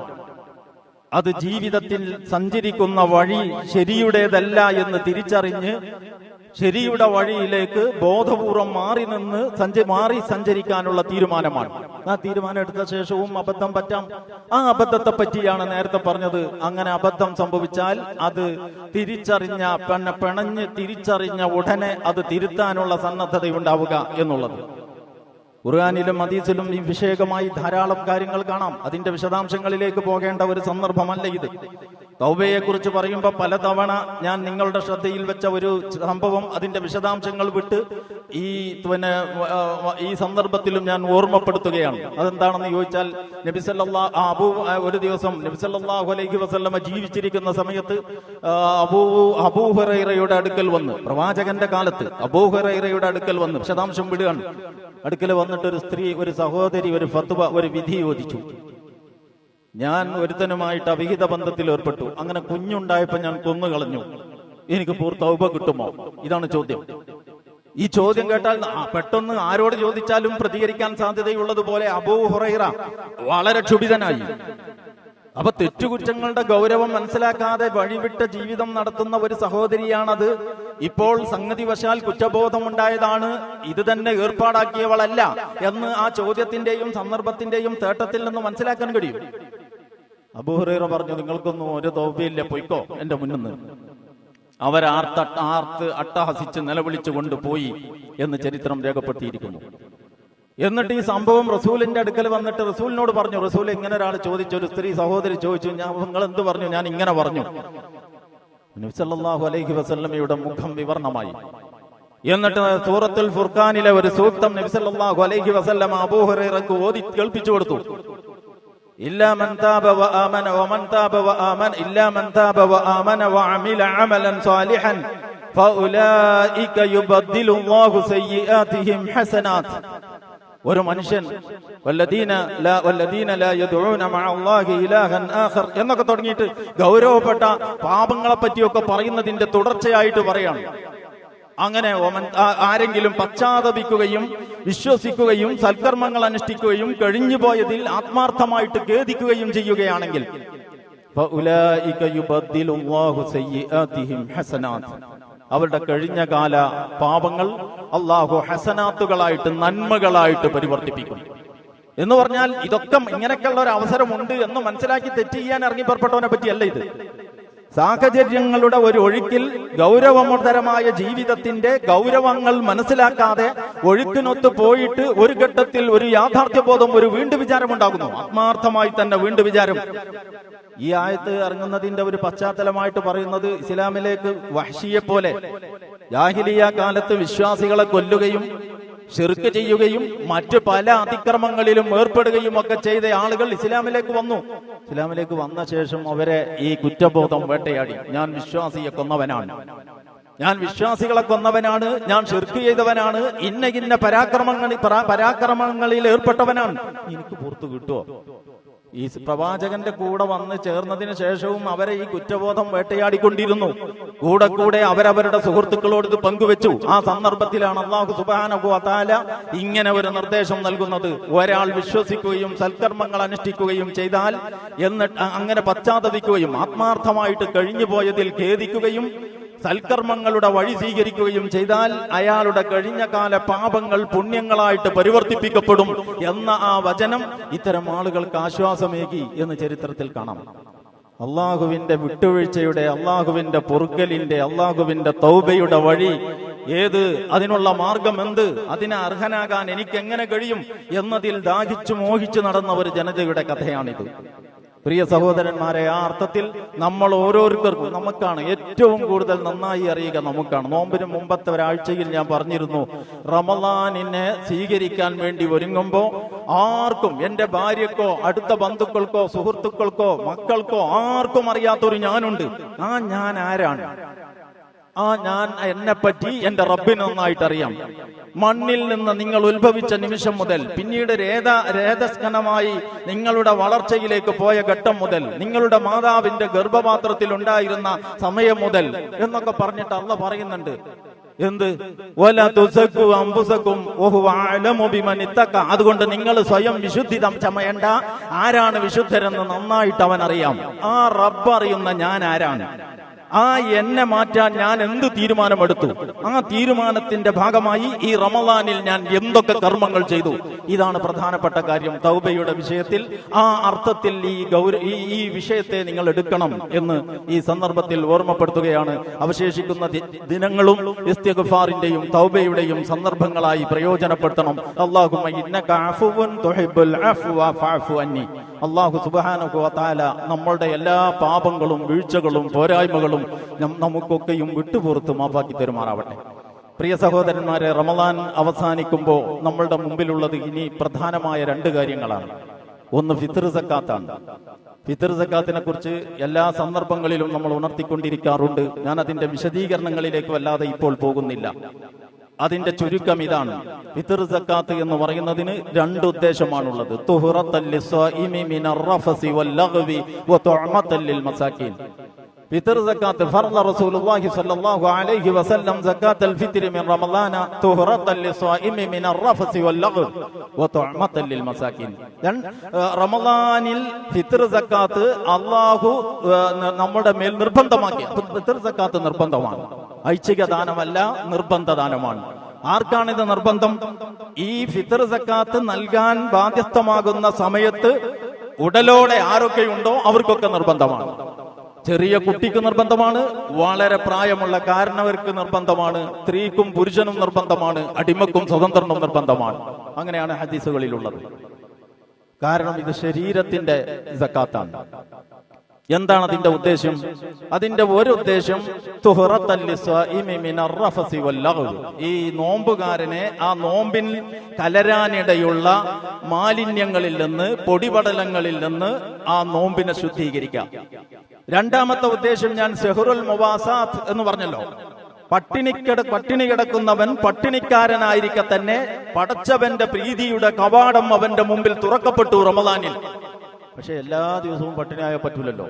അത് ജീവിതത്തിൽ സഞ്ചരിക്കുന്ന വഴി ശരിയുടേതല്ല എന്ന് തിരിച്ചറിഞ്ഞ് ശരിയുടെ വഴിയിലേക്ക് ബോധപൂർവം മാറി സഞ്ചരിക്കാനുള്ള തീരുമാനമാണ്. ആ തീരുമാനം എടുത്ത ശേഷവും അബദ്ധം പറ്റാം. ആ അബദ്ധത്തെ പറ്റിയാണ് നേരത്തെ പറഞ്ഞത്. അങ്ങനെ അബദ്ധം സംഭവിച്ചാൽ അത് പിണഞ്ഞ് തിരിച്ചറിഞ്ഞ ഉടനെ അത് തിരുത്താനുള്ള സന്നദ്ധതയുണ്ടാവുക എന്നുള്ളത്. ഖുർആനിലും ഹദീസിലും ഈ വിഷയകമായി ധാരാളം കാര്യങ്ങൾ കാണാം. അതിന്റെ വിശദാംശങ്ങളിലേക്ക് പോകേണ്ട ഒരു സന്ദർഭമല്ല ഇത്. തൗബയെ കുറിച്ച് പറയുമ്പോൾ പലതവണ ഞാൻ നിങ്ങളുടെ ശ്രദ്ധയിൽ വെച്ച ഒരു സംഭവം, അതിന്റെ വിശദാംശങ്ങൾ വിട്ട് ഈ സന്ദർഭത്തിലും ഞാൻ ഓർമ്മപ്പെടുത്തുകയാണ്. അതെന്താണെന്ന് ചോദിച്ചാൽ, ഒരു ദിവസം നബി സല്ലല്ലാഹു അലൈഹി വസല്ലമ ജീവിച്ചിരിക്കുന്ന സമയത്ത് അബൂ ഹുറൈറയുടെ അടുക്കൽ വന്ന്, പ്രവാചകന്റെ കാലത്ത് അബൂ ഹുറൈറയുടെ അടുക്കൽ വന്ന്, വിശദാംശം വിടുകയാണ്, അടുക്കൽ വന്നിട്ട് ഒരു സ്ത്രീ, ഒരു സഹോദരി ഒരു ഫത്വ, ഒരു വിധി ചോദിച്ചു. ഞാൻ ഒരുത്തനുമായിട്ട് അവിഹിത ബന്ധത്തിൽ ഏർപ്പെട്ടു, അങ്ങനെ കുഞ്ഞുണ്ടായപ്പോ ഞാൻ കൊന്നുകളഞ്ഞു, എനിക്ക് തൗബ കിട്ടുമോ? ഇതാണ് ചോദ്യം. ഈ ചോദ്യം കേട്ടാൽ പെട്ടെന്ന് ആരോട് ചോദിച്ചാലും പ്രതികരിക്കാൻ സാധ്യതയുള്ളതുപോലെ അബൂ ഹുറൈറ വളരെ ക്ഷുഭിതനായി. അപ്പൊ തെറ്റുകുറ്റങ്ങളുടെ ഗൗരവം മനസ്സിലാക്കാതെ വഴിവിട്ട ജീവിതം നടത്തുന്ന ഒരു സഹോദരിയാണത്. ഇപ്പോൾ സംഗതി വശാൽ കുറ്റബോധമുണ്ടായതാണ്, ഇത് തന്നെ ഏർപ്പാടാക്കിയവളല്ല എന്ന് ആ ചോദ്യത്തിന്റെയും സന്ദർഭത്തിന്റെയും തേട്ടത്തിൽ നിന്ന് മനസ്സിലാക്കാൻ കഴിയും. അബൂ ഹുറൈറ പറഞ്ഞു, നിങ്ങൾക്കൊന്നും ഒരു തൗബയില്ല, പൊയ്ക്കോ എന്റെ മുന്നിൽ നിന്ന്. അവരാർത്ത് അട്ടഹസിച്ച് നിലവിളിച്ചു കൊണ്ടുപോയി എന്ന് ചരിത്രം രേഖപ്പെടുത്തിയിരിക്കുന്നു. എന്നിട്ട് ഈ സംഭവം റസൂലിന്റെ അടുക്കൽ വന്നിട്ട് റസൂലിനോട് പറഞ്ഞു. റസൂൽ ഇങ്ങനെ ഒരാൾ ചോദിച്ചു, ഒരു സ്ത്രീ സഹോദരി ചോദിച്ചു, നിങ്ങൾ എന്ത് പറഞ്ഞു? ഞാൻ ഇങ്ങനെ പറഞ്ഞു. നബി സല്ലല്ലാഹു അലൈഹി വസല്ലമയുടെ മുഖം വിവർണമായി. എന്നിട്ട് സൂറത്തുൽ ഫുർഖാനിലെ ഒരു സൂക്തം നബി സല്ലല്ലാഹു അലൈഹി വസല്ലമ അബൂ ഹുറൈറക്ക് ഓതി കേൾപ്പിച്ചു കൊടുത്തു. ഇല്ലാ മൻ താബ വആമന വമൻ താബ വആമന ഇല്ലാ മൻ താബ വആമന വഅമില അമലൻ സാലിഹൻ ഫഉലൈക യുബദ്ദിലുല്ലാഹു സയ്യിആതിഹിം ഹസനാത്ത്. ഒരു മനുഷ്യൻ വല്ലദീന ലാ യദ്ഊന മഅല്ലാഹി ഇലാഹൻ ആഖർ എന്നൊക്കെ തുടങ്ങിയിട്ട് ഗൗരവപ്പെട്ട പാപങ്ങളെ പറ്റിയൊക്കെ പറയുന്നതിന്റെ തുടർച്ചയായിട്ട് പറയാണ്. അങ്ങനെ ആരെങ്കിലും പശ്ചാത്തപിക്കുകയും വിശ്വസിക്കുകയും സൽക്കർമ്മങ്ങൾ അനുഷ്ഠിക്കുകയും കഴിഞ്ഞുപോയതിൽ ആത്മാർത്ഥമായിട്ട് ഖേദിക്കുകയും ചെയ്യുകയാണെങ്കിൽ ഫഉലൈക യുബദ്ദിലുല്ലാഹു സയ്യിആതിഹിം ഹസനാത്ത്, അവരുടെ കഴിഞ്ഞകാല പാപങ്ങൾ അള്ളാഹു ഹസനാത്തുകളായിട്ട്, നന്മകളായിട്ട് പരിവർത്തിപ്പിക്കും എന്ന് പറഞ്ഞാൽ ഇതൊക്കെ ഇങ്ങനെയൊക്കെയുള്ള ഒരു അവസരമുണ്ട് എന്ന് മനസ്സിലാക്കി തെറ്റ് ചെയ്യാൻ ഇറങ്ങി പുറപ്പെട്ടവനെ പറ്റിയല്ല ഇത്. സാഹചര്യങ്ങളുടെ ഒരു ഒഴുക്കിൽ ഗൗരവതരമായ ജീവിതത്തിന്റെ ഗൗരവങ്ങൾ മനസ്സിലാക്കാതെ ഒഴുക്കിനൊത്ത് പോയിട്ട് ഒരു ഘട്ടത്തിൽ ഒരു യാഥാർത്ഥ്യബോധം, ഒരു വീണ്ടു വിചാരമുണ്ടാകുന്നു. ആത്മാർത്ഥമായി തന്നെ വീണ്ടു വിചാരം. ഈ ആയത്ത് ഇറങ്ങുന്നതിന്റെ ഒരു പശ്ചാത്തലമായിട്ട് പറയുന്നത്, ഇസ്ലാമിലേക്ക് വഹ്ശിയെ പോലെ ജാഹിലിയ കാലത്ത് വിശ്വാസികളെ കൊല്ലുകയും ശിർക്ക് ചെയ്യുകയും മറ്റു പല അതിക്രമങ്ങളിലും ഏർപ്പെടുകയും ഒക്കെ ചെയ്ത ആളുകൾ ഇസ്ലാമിലേക്ക് വന്നു. ഇസ്ലാമിലേക്ക് വന്ന ശേഷം അവരെ ഈ കുറ്റബോധം വേട്ടയാടി. ഞാൻ വിശ്വാസിയെ കൊന്നവനാണ്, ഞാൻ വിശ്വാസികളെ കൊന്നവനാണ്, ഞാൻ ശിർക്ക് ചെയ്തവനാണ്, ഇന്ന പരാക്രമങ്ങളിൽ ഏർപ്പെട്ടവനാണ്, എനിക്ക് പുറത്തു കിട്ടുമോ? ഈ പ്രവാചകന്റെ കൂടെ വന്ന് ചേർന്നതിന് ശേഷവും അവരെ ഈ കുറ്റബോധം വേട്ടയാടിക്കൊണ്ടിരുന്നു. കൂടെ അവരവരുടെ സുഹൃത്തുക്കളോട് ഇത് പങ്കുവെച്ചു. ആ സന്ദർഭത്തിലാണ് അല്ലാഹു സുബ്ഹാനഹു വ തആല ഇങ്ങനെ ഒരു നിർദ്ദേശം നൽകുന്നത്. ഒരാൾ വിശ്വസിക്കുകയും സൽക്കർമ്മങ്ങൾ അനുഷ്ഠിക്കുകയും ചെയ്താൽ, എന്നിട്ട് അങ്ങനെ പശ്ചാത്തപിക്കുകയും ആത്മാർത്ഥമായിട്ട് കഴിഞ്ഞുപോയതിൽ ഖേദിക്കുകയും സൽക്കർമ്മങ്ങളുടെ വഴി സ്വീകരിക്കുകയും ചെയ്താൽ അയാളുടെ കഴിഞ്ഞകാല പാപങ്ങൾ പുണ്യങ്ങളായിട്ട് പരിവർത്തിപ്പിക്കപ്പെടും എന്ന ആ വചനം ഇത്തരം ആളുകൾക്ക് ആശ്വാസമേകി എന്ന് ചരിത്രത്തിൽ കാണാം. അള്ളാഹുവിന്റെ വിട്ടുവീഴ്ചയുടെ, അള്ളാഹുവിന്റെ പൊറുക്കലിന്റെ, അള്ളാഹുവിന്റെ തൗബയുടെ വഴി ഏത്, അതിനുള്ള മാർഗം എന്ത്, അതിനെ അർഹനാകാൻ എനിക്ക് എങ്ങനെ കഴിയും എന്നതിൽ ദാഹിച്ചു മോഹിച്ചു നടന്ന ഒരു ജനതയുടെ കഥയാണിത്. പ്രിയ സഹോദരന്മാരെ, ആ അർത്ഥത്തിൽ നമ്മൾ ഓരോരുത്തർക്കും, നമുക്കാണ് ഏറ്റവും കൂടുതൽ നന്നായി അറിയുക നമുക്കാണ്. നോമ്പിന് മുമ്പത്തെ ഒരാഴ്ചയിൽ ഞാൻ പറഞ്ഞിരുന്നു, റമളാനിനെ സ്വീകരിക്കാൻ വേണ്ടി ഒരുങ്ങുമ്പോൾ ആർക്കും, എന്റെ ഭാര്യക്കോ അടുത്ത ബന്ധുക്കൾക്കോ സുഹൃത്തുക്കൾക്കോ മക്കൾക്കോ ആർക്കും അറിയാത്തൊരു ഞാനുണ്ട്. ആ ഞാൻ ആരാണ്? ആ ഞാൻ എന്നെപ്പറ്റി എന്റെ റബ്ബിന് നന്നായിട്ടറിയാം. മണ്ണിൽ നിന്ന് നിങ്ങൾ ഉത്ഭവിച്ച നിമിഷം മുതൽ, പിന്നീട് രേതസ്കനമായി നിങ്ങളുടെ വളർച്ചയിലേക്ക് പോയ ഘട്ടം മുതൽ, നിങ്ങളുടെ മാതാവിന്റെ ഗർഭപാത്രത്തിൽ ഉണ്ടായിരുന്ന സമയം മുതൽ എന്നൊക്കെ പറഞ്ഞിട്ട് അള്ളാഹ് പറയുന്നുണ്ട്. എന്ത്? അതുകൊണ്ട് നിങ്ങൾ സ്വയം വിശുദ്ധി ചമയണ്ട. ആരാണ് വിശുദ്ധരെന്ന് നന്നായിട്ട് അവൻ അറിയാം. ആ റബ്ബ് അറിയുന്ന ഞാൻ ആരാണ്? ആ എന്നെ മാറ്റാൻ ഞാൻ എന്ത് തീരുമാനമെടുത്തു, ആ തീരുമാനത്തിന്റെ ഭാഗമായി ഈ റമളാനിൽ ഞാൻ എന്തൊക്കെ കർമ്മങ്ങൾ ചെയ്തു. ഇതാണ് പ്രധാനപ്പെട്ട കാര്യം തൗബയുടെ വിഷയത്തിൽ. ആ അർത്ഥത്തിൽ ഈ വിഷയത്തെ നിങ്ങൾ എടുക്കണം എന്ന് ഈ സന്ദർഭത്തിൽ ഓർമ്മപ്പെടുത്തുകയാണ്. അവശേഷിക്കുന്ന ദിനങ്ങളും ഇസ്തിഗ്ഫാറിന്റെയും തൗബയുടെയും സന്ദർഭങ്ങളായി പ്രയോജനപ്പെടുത്തണം. അല്ലാഹുമ്മ ഇന്നക അഫുവുൻ തുഹിബ്ബുൽ അഫ്വ ഫഅഫു അന്നി. അല്ലാഹു സുബ്ഹാനഹു വ തആല നമ്മളുടെ എല്ലാ പാപങ്ങളും വീഴ്ചകളും പോരായ്മകളും നമുക്കൊക്കെയും വിട്ടുപുറത്ത് മാപ്പാക്കി തരുമാറാവട്ടെ. പ്രിയ സഹോദരന്മാരെ, റമളാൻ അവസാനിക്കുമ്പോൾ നമ്മളുടെ മുമ്പിലുള്ളത് ഇനി പ്രധാനമായ 2 കാര്യങ്ങളാണ്. ഒന്ന് ഫിത്ർ സക്കാത്താണ്. ഫിത്ർ സക്കാത്തിനെ കുറിച്ച് എല്ലാ സന്ദർഭങ്ങളിലും നമ്മൾ ഉണർത്തിക്കൊണ്ടിരിക്കാറുണ്ട്. ഞാൻ അതിന്റെ വിശദീകരണങ്ങളിലേക്ക് വല്ലാതെ ഇപ്പോൾ പോകുന്നില്ല. അതിന്റെ ചുരുക്കം ഇതാണ്. ഫിത്ർ സക്കാത്ത് എന്ന് പറയുന്നതിന് 2 ഉദ്ദേശമാണുള്ളത്. തുഹ്റത്തൽ ലിസ്വാഇമി മിനർ റഫസി വൽ ലഗ്വി വ തുഅമത്തൽ ലിൽ മസാകീൻ. ഫിത്ർ സക്കാത്ത് ഫർള റസൂലുള്ളാഹി സ്വല്ലല്ലാഹു അലൈഹി വസല്ലം സക്കാത്തുൽ ഫിത്രി മിൻ റമളാന തുഹ്റത്തൽ ലിസ്വാഇമി മിനർ റഫസി വൽ ലഗ്വി വ തുഅമത്തൽ ലിൽ മസാകീൻ. റമളാനിൽ ഫിത്ർ സക്കാത്ത് അല്ലാഹു നമ്മുടെ മേൽ നിർബന്ധമാക്കി. ഫിത്ർ സക്കാത്ത് നിർബന്ധമാണ്, ഐച്ഛിക ദാനമല്ല, നിർബന്ധ ദാനമാണ്. ആർക്കാണിത് നിർബന്ധം? ഈ ഫിത്ർ സക്കാത്ത് നൽകാൻ ബാധ്യസ്ഥമാകുന്ന സമയത്ത് ഉടലോടെ ആരൊക്കെയുണ്ടോ അവർക്കൊക്കെ നിർബന്ധമാണ്. ചെറിയ കുട്ടിക്ക് നിർബന്ധമാണ്, വളരെ പ്രായമുള്ള കാരണവർക്ക് നിർബന്ധമാണ്, സ്ത്രീക്കും പുരുഷനും നിർബന്ധമാണ്, അടിമക്കും സ്വതന്ത്രനും നിർബന്ധമാണ്. അങ്ങനെയാണ് ഹദീസുകളിലുള്ളത്. കാരണം ഇത് ശരീരത്തിന്റെ സക്കാത്താണ്. എന്താണ് അതിന്റെ ഉദ്ദേശം? അതിന്റെ ഒരു ഉദ്ദേശം ഈ നോമ്പുകാരനെ ആ നോമ്പിൽ കലരാനിടയുള്ള മാലിന്യങ്ങളിൽ നിന്ന്, പൊടിപടലങ്ങളിൽ നിന്ന് ആ നോമ്പിനെ ശുദ്ധീകരിക്കാം. രണ്ടാമത്തെ ഉദ്ദേശം ഞാൻ സെഹറുൽ മുവാസാത്ത് എന്ന് പറഞ്ഞല്ലോ. പട്ടിണി കിടക്കുന്നവൻ പട്ടിണിക്കാരനായിരിക്കെ തന്നെ പടച്ചവന്റെ പ്രീതിയുടെ കവാടം അവന്റെ മുമ്പിൽ തുറക്കപ്പെട്ടു റമളാനിൽ. പക്ഷെ എല്ലാ ദിവസവും പട്ടിണിയായ പറ്റൂലല്ലോ.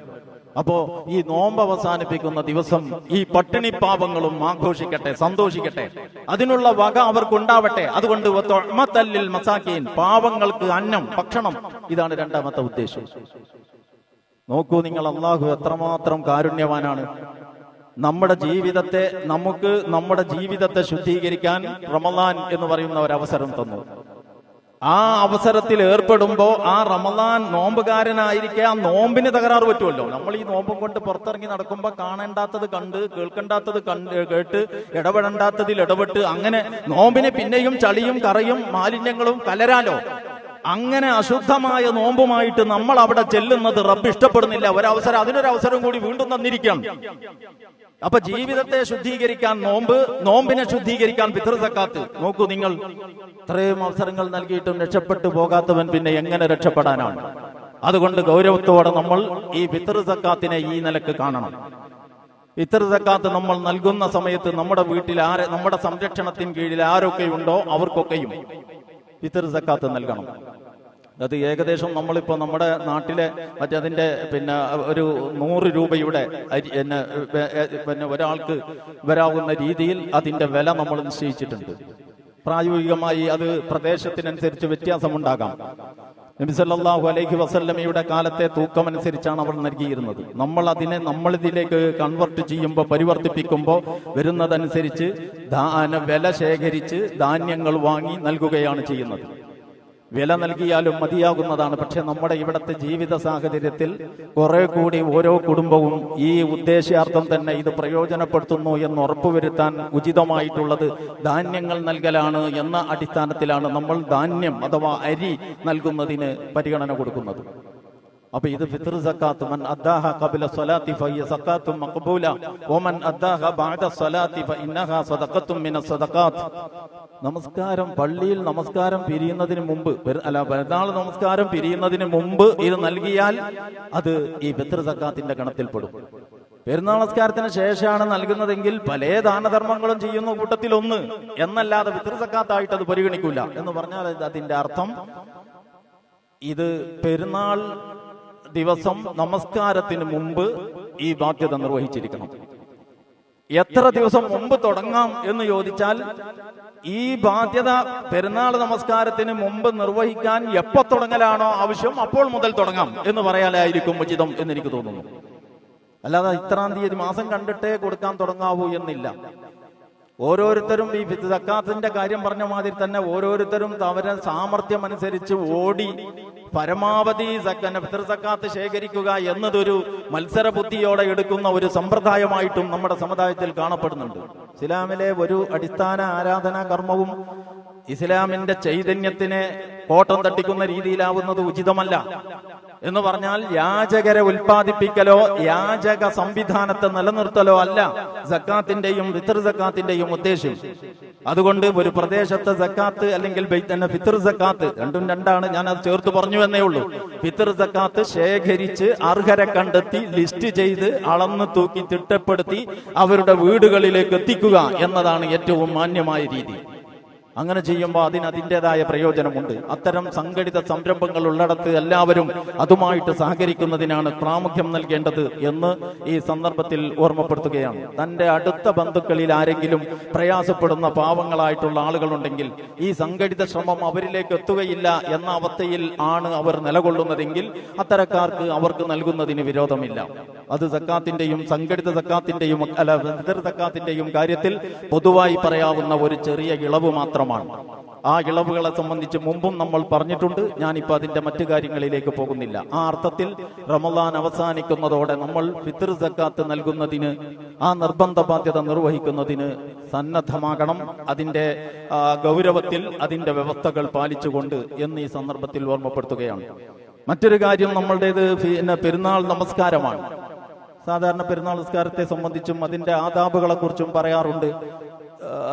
അപ്പോ ഈ നോമ്പ് അവസാനിപ്പിക്കുന്ന ദിവസം ഈ പട്ടിണി പാപങ്ങളും ആഘോഷിക്കട്ടെ, സന്തോഷിക്കട്ടെ, അതിനുള്ള വക അവർക്കുണ്ടാവട്ടെ. അതുകൊണ്ട് തുഅമത്തൽ മസാകീൻ, പാവങ്ങൾക്ക് അന്നം, ഭക്ഷണം. ഇതാണ് രണ്ടാമത്തെ ഉദ്ദേശം. നോക്കൂ നിങ്ങൾ, അല്ലാഹു എത്രമാത്രം കാരുണ്യവാനാണ്. നമ്മുടെ ജീവിതത്തെ ശുദ്ധീകരിക്കാൻ റമളാൻ എന്ന് പറയുന്ന ഒരു അവസരം തന്നു. ആ അവസരത്തിൽ ഏർപ്പെടുമ്പോ ആ റമളാൻ നോമ്പുകാരനായിരിക്കെ ആ നോമ്പിന് തകരാറ് പറ്റുമല്ലോ. നമ്മൾ ഈ നോമ്പും കൊണ്ട് പുറത്തിറങ്ങി നടക്കുമ്പോ കാണേണ്ടാത്തത് കണ്ട്, കേൾക്കേണ്ടാത്തത് കേട്ട്, ഇടപെടേണ്ടാത്തതിൽ ഇടപെട്ട്, അങ്ങനെ നോമ്പിന് പിന്നെയും ചളിയും കറയും മാലിന്യങ്ങളും കലരാലോ. അങ്ങനെ അശുദ്ധമായ നോമ്പുമായിട്ട് നമ്മൾ അവിടെ ചെല്ലുന്നത് റബ്ബ് ഇഷ്ടപ്പെടുന്നില്ല. അതിനൊരവസരം കൂടി വീണ്ടും തന്നിരിക്കണം. അപ്പൊ ജീവിതത്തെ ശുദ്ധീകരിക്കാൻ നോമ്പിനെ ശുദ്ധീകരിക്കാൻ ഫിത്ർ സക്കാത്ത്. നോക്കൂ നിങ്ങൾ, ഇത്രയും അവസരങ്ങൾ നൽകിയിട്ടും രക്ഷപ്പെട്ടു പോകാത്തവൻ പിന്നെ എങ്ങനെ രക്ഷപ്പെടാനാണ്? അതുകൊണ്ട് ഗൗരവത്തോടെ നമ്മൾ ഈ ഫിത്ർ സക്കാത്തിനെ ഈ നിലക്ക് കാണണം. ഫിത്ർ സക്കാത്ത് നമ്മൾ നൽകുന്ന സമയത്ത് നമ്മുടെ വീട്ടിൽ നമ്മുടെ സംരക്ഷണത്തിന് കീഴിൽ ആരൊക്കെയുണ്ടോ അവർക്കൊക്കെയും ഫിത്ർ സക്കാത്ത് നൽകണം. അത് ഏകദേശം നമ്മളിപ്പോ നമ്മുടെ നാട്ടിലെ മറ്റതിന്റെ ഒരു 100 രൂപയുടെ പിന്നെ ഒരാൾക്ക് വരാവുന്ന രീതിയിൽ അതിന്റെ വില നമ്മൾ നിശ്ചയിച്ചിട്ടുണ്ട്. പ്രായോഗികമായി അത് പ്രദേശത്തിനനുസരിച്ച് വ്യത്യാസമുണ്ടാകാം. നബി സല്ലല്ലാഹു അലൈഹി വസല്ലമയുടെ കാലത്തെ തൂക്കമനുസരിച്ചാണ് അവർ നൽകിയിരുന്നത്. നമ്മളിതിലേക്ക് കൺവെർട്ട് ചെയ്യുമ്പോൾ, പരിവർത്തിപ്പിക്കുമ്പോൾ വരുന്നതനുസരിച്ച് വില ശേഖരിച്ച് ധാന്യങ്ങൾ വാങ്ങി നൽകുകയാണ് ചെയ്യുന്നത്. വില നൽകിയാലും മതിയാകുന്നതാണ്. പക്ഷെ നമ്മുടെ ഇവിടത്തെ ജീവിത സാഹചര്യത്തിൽ കുറെ കൂടി ഓരോ കുടുംബവും ഈ ഉദ്ദേശ്യാർത്ഥം തന്നെ ഇത് പ്രയോജനപ്പെടുത്തുന്നു എന്ന് ഉറപ്പുവരുത്താൻ ഉചിതമായിട്ടുള്ളത് ധാന്യങ്ങൾ നൽകലാണ് എന്ന അടിസ്ഥാനത്തിലാണ് നമ്മൾ ധാന്യം അഥവാ അരി നൽകുന്നതിന് പരിഗണന കൊടുക്കുന്നത്. അപ്പൊ ഇത് ഫിത്ർ സക്കാത്ത്. മൻ അദ്ദാഹ ഖബല സ്വലാത്തി ഫഹിയ സക്കാത്തും മഖ്ബൂല വമൻ അദ്ദാഹ ബഅദ സ്വലാത്തി ഫഇന്നഹാ സദഖത്തും മിനസ് സദഖാത്ത്. നമസ്കാരം, പള്ളിയിൽ നമസ്കാരം പിരിയുന്നതിന് മുമ്പ്, പെരുന്നാൾ നമസ്കാരം പിരിയുന്നതിന് മുമ്പ് ഇത് നൽകിയാൽ അത് ഈ ഫിത്ർ സക്കാത്തിന്റെ ഗണത്തിൽപ്പെടും. പെരുന്നാൾ നമസ്കാരത്തിന് ശേഷമാണ് നൽകുന്നതെങ്കിൽ പല ദാനധർമ്മങ്ങളും ചെയ്യുന്ന കൂട്ടത്തിലൊന്ന് എന്നല്ലാതെ ഫിത്ർ സക്കാത്തായിട്ട് അത് പരിഗണിക്കൂല എന്ന് പറഞ്ഞാൽ അതിന്റെ അർത്ഥം ഇത് പെരുന്നാൾ ദിവസം നമസ്കാരത്തിന് മുമ്പ് ഈ ബാധ്യത നിർവഹിച്ചിരിക്കണം. എത്ര ദിവസം മുമ്പ് തുടങ്ങാം എന്ന് ചോദിച്ചാൽ ഈ ബാധ്യത പെരുന്നാൾ നമസ്കാരത്തിന് മുമ്പ് നിർവഹിക്കാൻ എപ്പോ തുടങ്ങലാണോ ആവശ്യം അപ്പോൾ മുതൽ തുടങ്ങാം എന്ന് പറയാനായിരിക്കും ഉചിതം എന്ന് എനിക്ക് തോന്നുന്നു. അല്ലാതെ ഇത്രാം തീയതി മാസം കണ്ടിട്ടേ കൊടുക്കാൻ തുടങ്ങാവൂ എന്നില്ല. ഓരോരുത്തരും ഈ സക്കാത്തിന്റെ കാര്യം പറഞ്ഞ മാതിരി തന്നെ ഓരോരുത്തരും അവരുടെ സാമർഥ്യം അനുസരിച്ച് ഓടി പരമാവധി ഫിത്ർ സക്കാത്ത് ശേഖരിക്കുക എന്നതൊരു മത്സര ബുദ്ധിയോടെ എടുക്കുന്ന ഒരു സമ്പ്രദായമായിട്ടും നമ്മുടെ സമുദായത്തിൽ കാണപ്പെടുന്നുണ്ട്. ഇസ്ലാമിലെ ഒരു അടിസ്ഥാന ആരാധനാ കർമ്മവും ഇസ്ലാമിന്റെ ചൈതന്യത്തിനെ കോട്ടം തട്ടിക്കുന്ന രീതിയിലാവുന്നത് ഉചിതമല്ല. എന്ന് പറഞ്ഞാൽ യാചകരെ ഉൽപ്പാദിപ്പിക്കലോ യാചക സംവിധാനത്തെ നിലനിർത്തലോ അല്ല സക്കാത്തിന്റെയും ഫിത്ർ സക്കാത്തിന്റെയും ഉദ്ദേശം. അതുകൊണ്ട് ഒരു പ്രദേശത്തെ സക്കാത്ത് അല്ലെങ്കിൽ ഫിത്ർ സക്കാത്ത് രണ്ടും രണ്ടാണ്, ഞാൻ അത് ചേർത്ത് പറഞ്ഞു എന്നേ ഉള്ളൂ. ഫിത്ർ സക്കാത്ത് ശേഖരിച്ച് അർഹരെ കണ്ടെത്തി ലിസ്റ്റ് ചെയ്ത് അളന്നു തൂക്കി തിട്ടപ്പെടുത്തി അവരുടെ വീടുകളിലേക്ക് എത്തിക്കുക എന്നതാണ് ഏറ്റവും മാന്യമായ രീതി. അങ്ങനെ ചെയ്യുമ്പോൾ അതിൻ്റെതായ പ്രയോജനമുണ്ട്. അത്തരം സംഘടിത സംരംഭങ്ങൾ ഉള്ളിടത്ത് എല്ലാവരും അതുമായിട്ട് സഹകരിക്കുന്നതിനാണ് പ്രാമുഖ്യം നൽകേണ്ടത് എന്ന് ഈ സന്ദർഭത്തിൽ ഓർമ്മപ്പെടുത്തുകയാണ്. തന്റെ അടുത്ത ബന്ധുക്കളിൽ ആരെങ്കിലും പ്രയാസപ്പെടുന്ന പാവങ്ങളായിട്ടുള്ള ആളുകളുണ്ടെങ്കിൽ ഈ സംഘടിത ശ്രമം അവരിലേക്ക് എത്തുകയില്ല എന്ന അവസ്ഥയിൽ ആണ് അവർ നിലകൊള്ളുന്നതെങ്കിൽ അത്തരക്കാർക്ക് അവർക്ക് നൽകുന്നതിന് വിരോധമില്ല. അത് സക്കാത്തിന്റെയും സംഘടിത സക്കാത്തിന്റെയും ഫിത്ർ സക്കാത്തിന്റെയും കാര്യത്തിൽ പൊതുവായി പറയാവുന്ന ഒരു ചെറിയ ഇളവ് മാത്രമാണ്. ആ ഇളവുകളെ സംബന്ധിച്ച് മുമ്പും നമ്മൾ പറഞ്ഞിട്ടുണ്ട്. ഞാനിപ്പോൾ അതിന്റെ മറ്റു കാര്യങ്ങളിലേക്ക് പോകുന്നില്ല. ആ അർത്ഥത്തിൽ റമദാൻ അവസാനിക്കുന്നതോടെ നമ്മൾ ഫിത്ർ സക്കാത്ത് നൽകുന്നതിന്, ആ നിർബന്ധ ബാധ്യത നിർവഹിക്കുന്നതിന് സന്നദ്ധമാകണം. അതിന്റെ ഗൗരവത്തിൽ അതിന്റെ വ്യവസ്ഥകൾ പാലിച്ചുകൊണ്ട് എന്ന് ഈ സന്ദർഭത്തിൽ ഓർമ്മപ്പെടുത്തുകയാണ്. മറ്റൊരു കാര്യം നമ്മളുടേത് പെരുന്നാൾ നമസ്കാരമാണ്. സാധാരണ പെരുന്നാൾ നമസ്കാരത്തെ സംബന്ധിച്ചും അതിന്റെ ആദാബുകളെ കുറിച്ചും പറയാറുണ്ട്.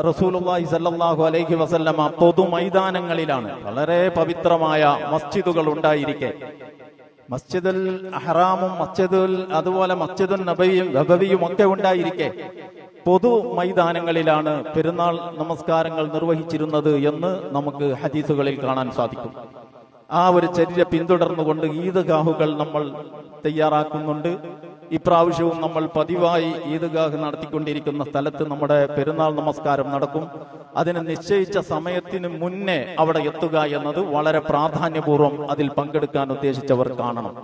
റസൂലുള്ളാഹി സ്വല്ലല്ലാഹു അലൈഹി വസല്ലമ പൊതു മൈതാനങ്ങളിലാണ്, വളരെ പവിത്രമായ മസ്ജിദുകൾ ഉണ്ടായിരിക്കെ, മസ്ജിദുൽ ഹറാമും അതുപോലെ മസ്ജിദുൽ നബവിയും ഒക്കെ ഉണ്ടായിരിക്കെ പൊതു മൈതാനങ്ങളിലാണ് പെരുന്നാൾ നമസ്കാരങ്ങൾ നിർവഹിച്ചിരുന്നത് എന്ന് നമുക്ക് ഹദീസുകളിൽ കാണാൻ സാധിക്കും. ആ ഒരു ചര്യ പിന്തുടർന്നുകൊണ്ട് ഈദ്ഗാഹുകൾ നമ്മൾ തയ്യാറാക്കുന്നുണ്ട്. ഇപ്രാവശ്യവും നമ്മൾ പതിവായി ഈദ്ഗാഹ് നടത്തിക്കൊണ്ടിരിക്കുന്ന സ്ഥലത്ത് നമ്മുടെ പെരുന്നാൾ നമസ്കാരം നടക്കും. അതിന് നിശ്ചയിച്ച സമയത്തിന് മുന്നേ അവിടെ എത്തുക എന്നത് വളരെ പ്രാധാന്യപൂർവ്വം അതിൽ പങ്കെടുക്കാൻ ഉദ്ദേശിച്ചവർ കാണണം.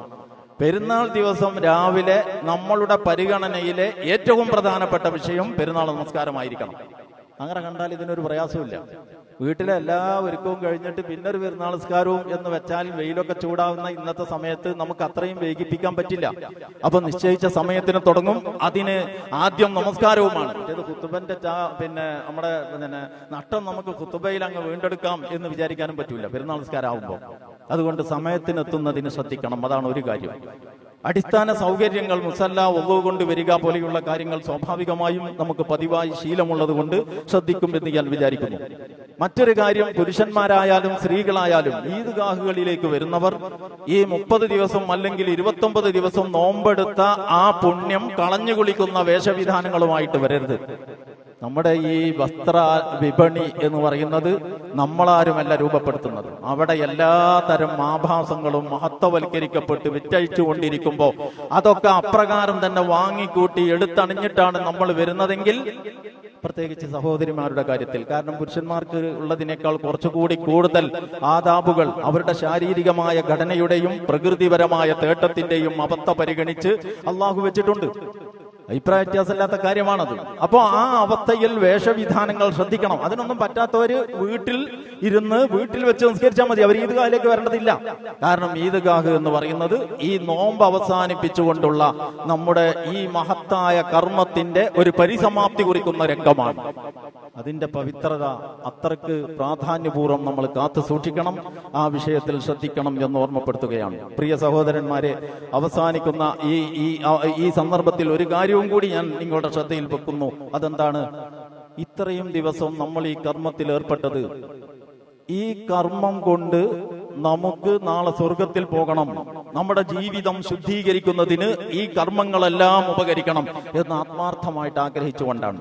പെരുന്നാൾ ദിവസം രാവിലെ നമ്മളുടെ പരിഗണനയിലെ ഏറ്റവും പ്രധാനപ്പെട്ട വിഷയം പെരുന്നാൾ നമസ്കാരമായിരിക്കണം. അങ്ങനെ കണ്ടാൽ ഇതിനൊരു പ്രയാസമില്ല. വീട്ടിലെ എല്ലാ ഒരുക്കവും കഴിഞ്ഞിട്ട് പിന്നെ ഒരു പെരുന്നാൾ നമസ്കാരവും എന്ന് വെച്ചാൽ വെയിലൊക്കെ ചൂടാവുന്ന ഇന്നത്തെ സമയത്ത് നമുക്ക് അത്രയും വൈകിപ്പിക്കാൻ പറ്റില്ല. അപ്പൊ നിശ്ചയിച്ച സമയത്തിന് തുടങ്ങും. അതിന് ആദ്യം നമസ്കാരവുമാണ്. ഇത് ഖുതുബന്റെ നമ്മുടെ നഷ്ടം നമുക്ക് ഖുതുബയിൽ അങ്ങ് വീണ്ടെടുക്കാം എന്ന് വിചാരിക്കാനും പറ്റൂല പെരുന്നാൾ നമസ്കാരം ആവുമ്പോൾ. അതുകൊണ്ട് സമയത്തിനെത്തുന്നതിന് ശ്രദ്ധിക്കണം. അതാണ് ഒരു കാര്യം. അടിസ്ഥാന സൗകര്യങ്ങൾ മുസല്ല ഒന്നു കൊണ്ട് വരിക പോലെയുള്ള കാര്യങ്ങൾ സ്വാഭാവികമായും നമുക്ക് പതിവായി ശീലമുള്ളത് കൊണ്ട് ശ്രദ്ധിക്കും എന്ന് ഞാൻ വിചാരിക്കുന്നു. മറ്റൊരു കാര്യം, പുരുഷന്മാരായാലും സ്ത്രീകളായാലും ഈദ്ഗാഹുകളിലേക്ക് വരുന്നവർ ഈ 30 ദിവസം അല്ലെങ്കിൽ 29 ദിവസം നോമ്പെടുത്ത ആ പുണ്യം കളഞ്ഞു കുളിക്കുന്ന വേഷവിധാനങ്ങളുമായിട്ട് വരരുത്. നമ്മുടെ ഈ വസ്ത്ര വിപണി എന്ന് പറയുന്നത് നമ്മളാരുമല്ല രൂപപ്പെടുത്തുന്നത്. അവിടെ എല്ലാ തരം ആഭാസങ്ങളും മഹത്വവൽക്കരിക്കപ്പെട്ട് വിറ്റഴിച്ചുകൊണ്ടിരിക്കുമ്പോൾ അതൊക്കെ അപ്രകാരം തന്നെ വാങ്ങിക്കൂട്ടി എടുത്തണിഞ്ഞിട്ടാണ് നമ്മൾ വരുന്നതെങ്കിൽ, പ്രത്യേകിച്ച് സഹോദരിമാരുടെ കാര്യത്തിൽ, കാരണം പുരുഷന്മാർക്ക് ഉള്ളതിനേക്കാൾ കുറച്ചുകൂടി കൂടുതൽ ആദാബുകൾ അവരുടെ ശാരീരികമായ ഘടനയുടെയും പ്രകൃതിപരമായ തേട്ടത്തിന്റെയും അവസ്ഥ പരിഗണിച്ച് അള്ളാഹു വെച്ചിട്ടുണ്ട്. അഭിപ്രായ വ്യത്യാസമില്ലാത്ത കാര്യമാണത്. അപ്പോ ആ അവസ്ഥയിൽ വേഷവിധാനങ്ങൾ ശ്രദ്ധിക്കണം. അതിനൊന്നും പറ്റാത്തവര് വീട്ടിൽ ഇരുന്ന് വീട്ടിൽ വെച്ച് നിസ്കരിച്ചാൽ മതി. അവർ ഈദ്ഗാഹിലേക്ക് വരേണ്ടതില്ല. കാരണം ഈദ്ഗാഹ് എന്ന് പറയുന്നത് ഈ നോമ്പ് അവസാനിപ്പിച്ചുകൊണ്ടുള്ള നമ്മുടെ ഈ മഹത്തായ കർമ്മത്തിന്റെ ഒരു പരിസമാപ്തി കുറിക്കുന്ന രംഗമാണ്. അതിന്റെ പവിത്രത അത്രക്ക് പ്രാധാന്യപൂർവ്വം നമ്മൾ കാത്തു സൂക്ഷിക്കണം. ആ വിഷയത്തിൽ ശ്രദ്ധിക്കണം എന്ന് ഓർമ്മപ്പെടുത്തുകയാണ്. പ്രിയ സഹോദരന്മാരെ, അവസാനിക്കുന്ന ഈ സന്ദർഭത്തിൽ ഒരു കാര്യവും കൂടി ഞാൻ നിങ്ങളുടെ ശ്രദ്ധയിൽ വെക്കുന്നു. അതെന്താണ്? ഇത്രയും ദിവസം നമ്മൾ ഈ കർമ്മത്തിൽ ഏർപ്പെട്ടത്, ഈ കർമ്മം കൊണ്ട് നമുക്ക് നാളെ സ്വർഗത്തിൽ പോകണം, നമ്മുടെ ജീവിതം ശുദ്ധീകരിക്കുന്നതിന് ഈ കർമ്മങ്ങളെല്ലാം ഉപകരിക്കണം എന്ന് ആത്മാർത്ഥമായിട്ട് ആഗ്രഹിച്ചുകൊണ്ടാണ്.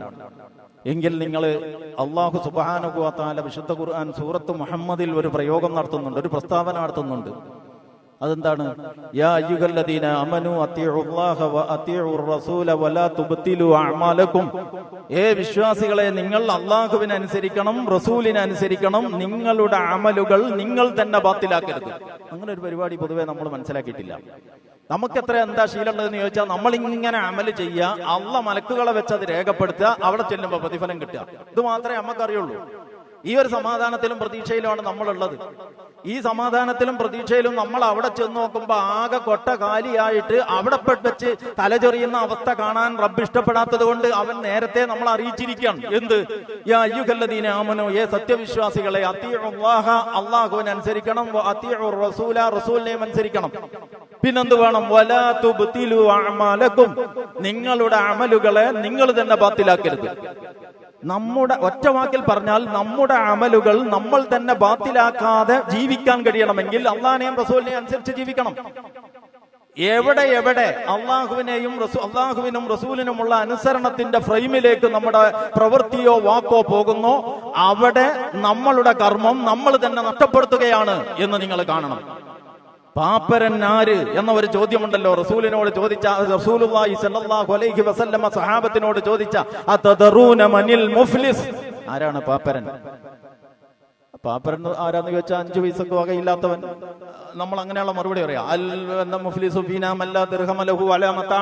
എങ്കിൽ നിങ്ങൾ അല്ലാഹു സുബ്ഹാനഹു വ തആല വിശുദ്ധ ഖുർആൻ സൂറത്ത് മുഹമ്മദിൽ ഒരു പ്രയോഗം നടത്തുന്നുണ്ട്, ഒരു പ്രസ്താവന നടത്തുന്നുണ്ട്. അതെന്താണ്? യാ അയ്യുഹല്ലദീന ആമനൂ അത്തിഉല്ലാഹ വ അത്തിഉർ റസൂല വലാ തുബ്തിലു അഅമാലക്കും. വിശ്വാസികളെ, നിങ്ങൾ അല്ലാഹുവിനെ അനുസരിക്കണം, റസൂലിനെ അനുസരിക്കണം, നിങ്ങളുടെ അമലുകൾ നിങ്ങൾ തന്നെ ബാത്തിലാക്കരുത്. അങ്ങനെ ഒരു പരിപാടി പൊതുവെ നമ്മൾ മനസ്സിലാക്കിയിട്ടില്ല. നമുക്ക് എത്ര എന്താ ശീലമുള്ളതെന്ന് ചോദിച്ചാൽ നമ്മളിങ്ങനെ അമല് ചെയ്യുക, അള്ള മലക്കുകളെ വെച്ച് അത് രേഖപ്പെടുത്തുക, അവിടെ ചെല്ലുമ്പോൾ പ്രതിഫലം കിട്ടുക. ഇത് മാത്രമേ നമുക്കറിയുള്ളൂ. ഈ ഒരു സമാധാനത്തിലും പ്രതീക്ഷയിലുമാണ് നമ്മളുള്ളത്. ഈ സമാധാനത്തിലും പ്രതീക്ഷയിലും നമ്മൾ അവിടെ ചെന്ന് നോക്കുമ്പോൾ ആകെ കൊട്ട കാലിയായിട്ട് അവിടെ വെച്ച് തലചൊറിയുന്ന അവസ്ഥ കാണാൻ റബ്ബ് ഇഷ്ടപ്പെടാത്തത് കൊണ്ട് അവൻ നേരത്തെ നമ്മൾ അറിയിച്ചിരിക്കുകയാണ്. എന്ത്? യാ അയ്യുഹല്ലദീന ആമനൂ, സത്യവിശ്വാസികളെ, അത്തിഉല്ലാഹ, അല്ലാഹുവിനെ അനുസരിക്കണം, അത്തിഉർ റസൂല, റസൂലിനെയും അനുസരിക്കണം. പിന്നെന്ത് വേണം? വലാ തുബ്തിലു അഅമാലക്കും, നിങ്ങളുടെ അമലുകളെ നിങ്ങൾ തന്നെ ബാത്തിലാക്കരുത്. നമ്മുടെ ഒറ്റ വാക്കിൽ പറഞ്ഞാൽ നമ്മുടെ അമലുകൾ നമ്മൾ തന്നെ ബാത്തിലാക്കാതെ ജീവിക്കാൻ കഴിയണമെങ്കിൽ അള്ളാഹിനെയും റസൂലിനെയും അനുസരിച്ച് ജീവിക്കണം. എവിടെ എവിടെ അള്ളാഹുവിനും റസൂലിനുമുള്ള അനുസരണത്തിന്റെ ഫ്രെയിമിലേക്ക് നമ്മുടെ പ്രവൃത്തിയോ വാക്കോ പോകുന്നോ അവിടെ നമ്മളുടെ കർമ്മം നമ്മൾ തന്നെ നഷ്ടപ്പെടുത്തുകയാണ് എന്ന് നിങ്ങൾ കാണണം. പാപ്പരൻ ആര് എന്ന ഒരു ചോദ്യമുണ്ടല്ലോ. റസൂലിനോട് ചോദിച്ച, റസൂലുള്ളാഹി സ്വല്ലല്ലാഹു അലൈഹി വസല്ലമ സഹാബത്തിനോട് ചോദിച്ച, അതദറൂന മനിൽ മുഫ്ലിസ്, ആരാണ് പാപ്പരൻ? പാപ്പരൻ ആരാന്ന് ചോദിച്ചാൽ 5 പൈസക്ക് വകയില്ലാത്തവൻ. നമ്മൾ അങ്ങനെയുള്ള മറുപടി പറയാം. അൽ മുഫ്ലിസു ഫീനാ മല്ലാ ദിർഹമ ലഹു വലാ മതാ.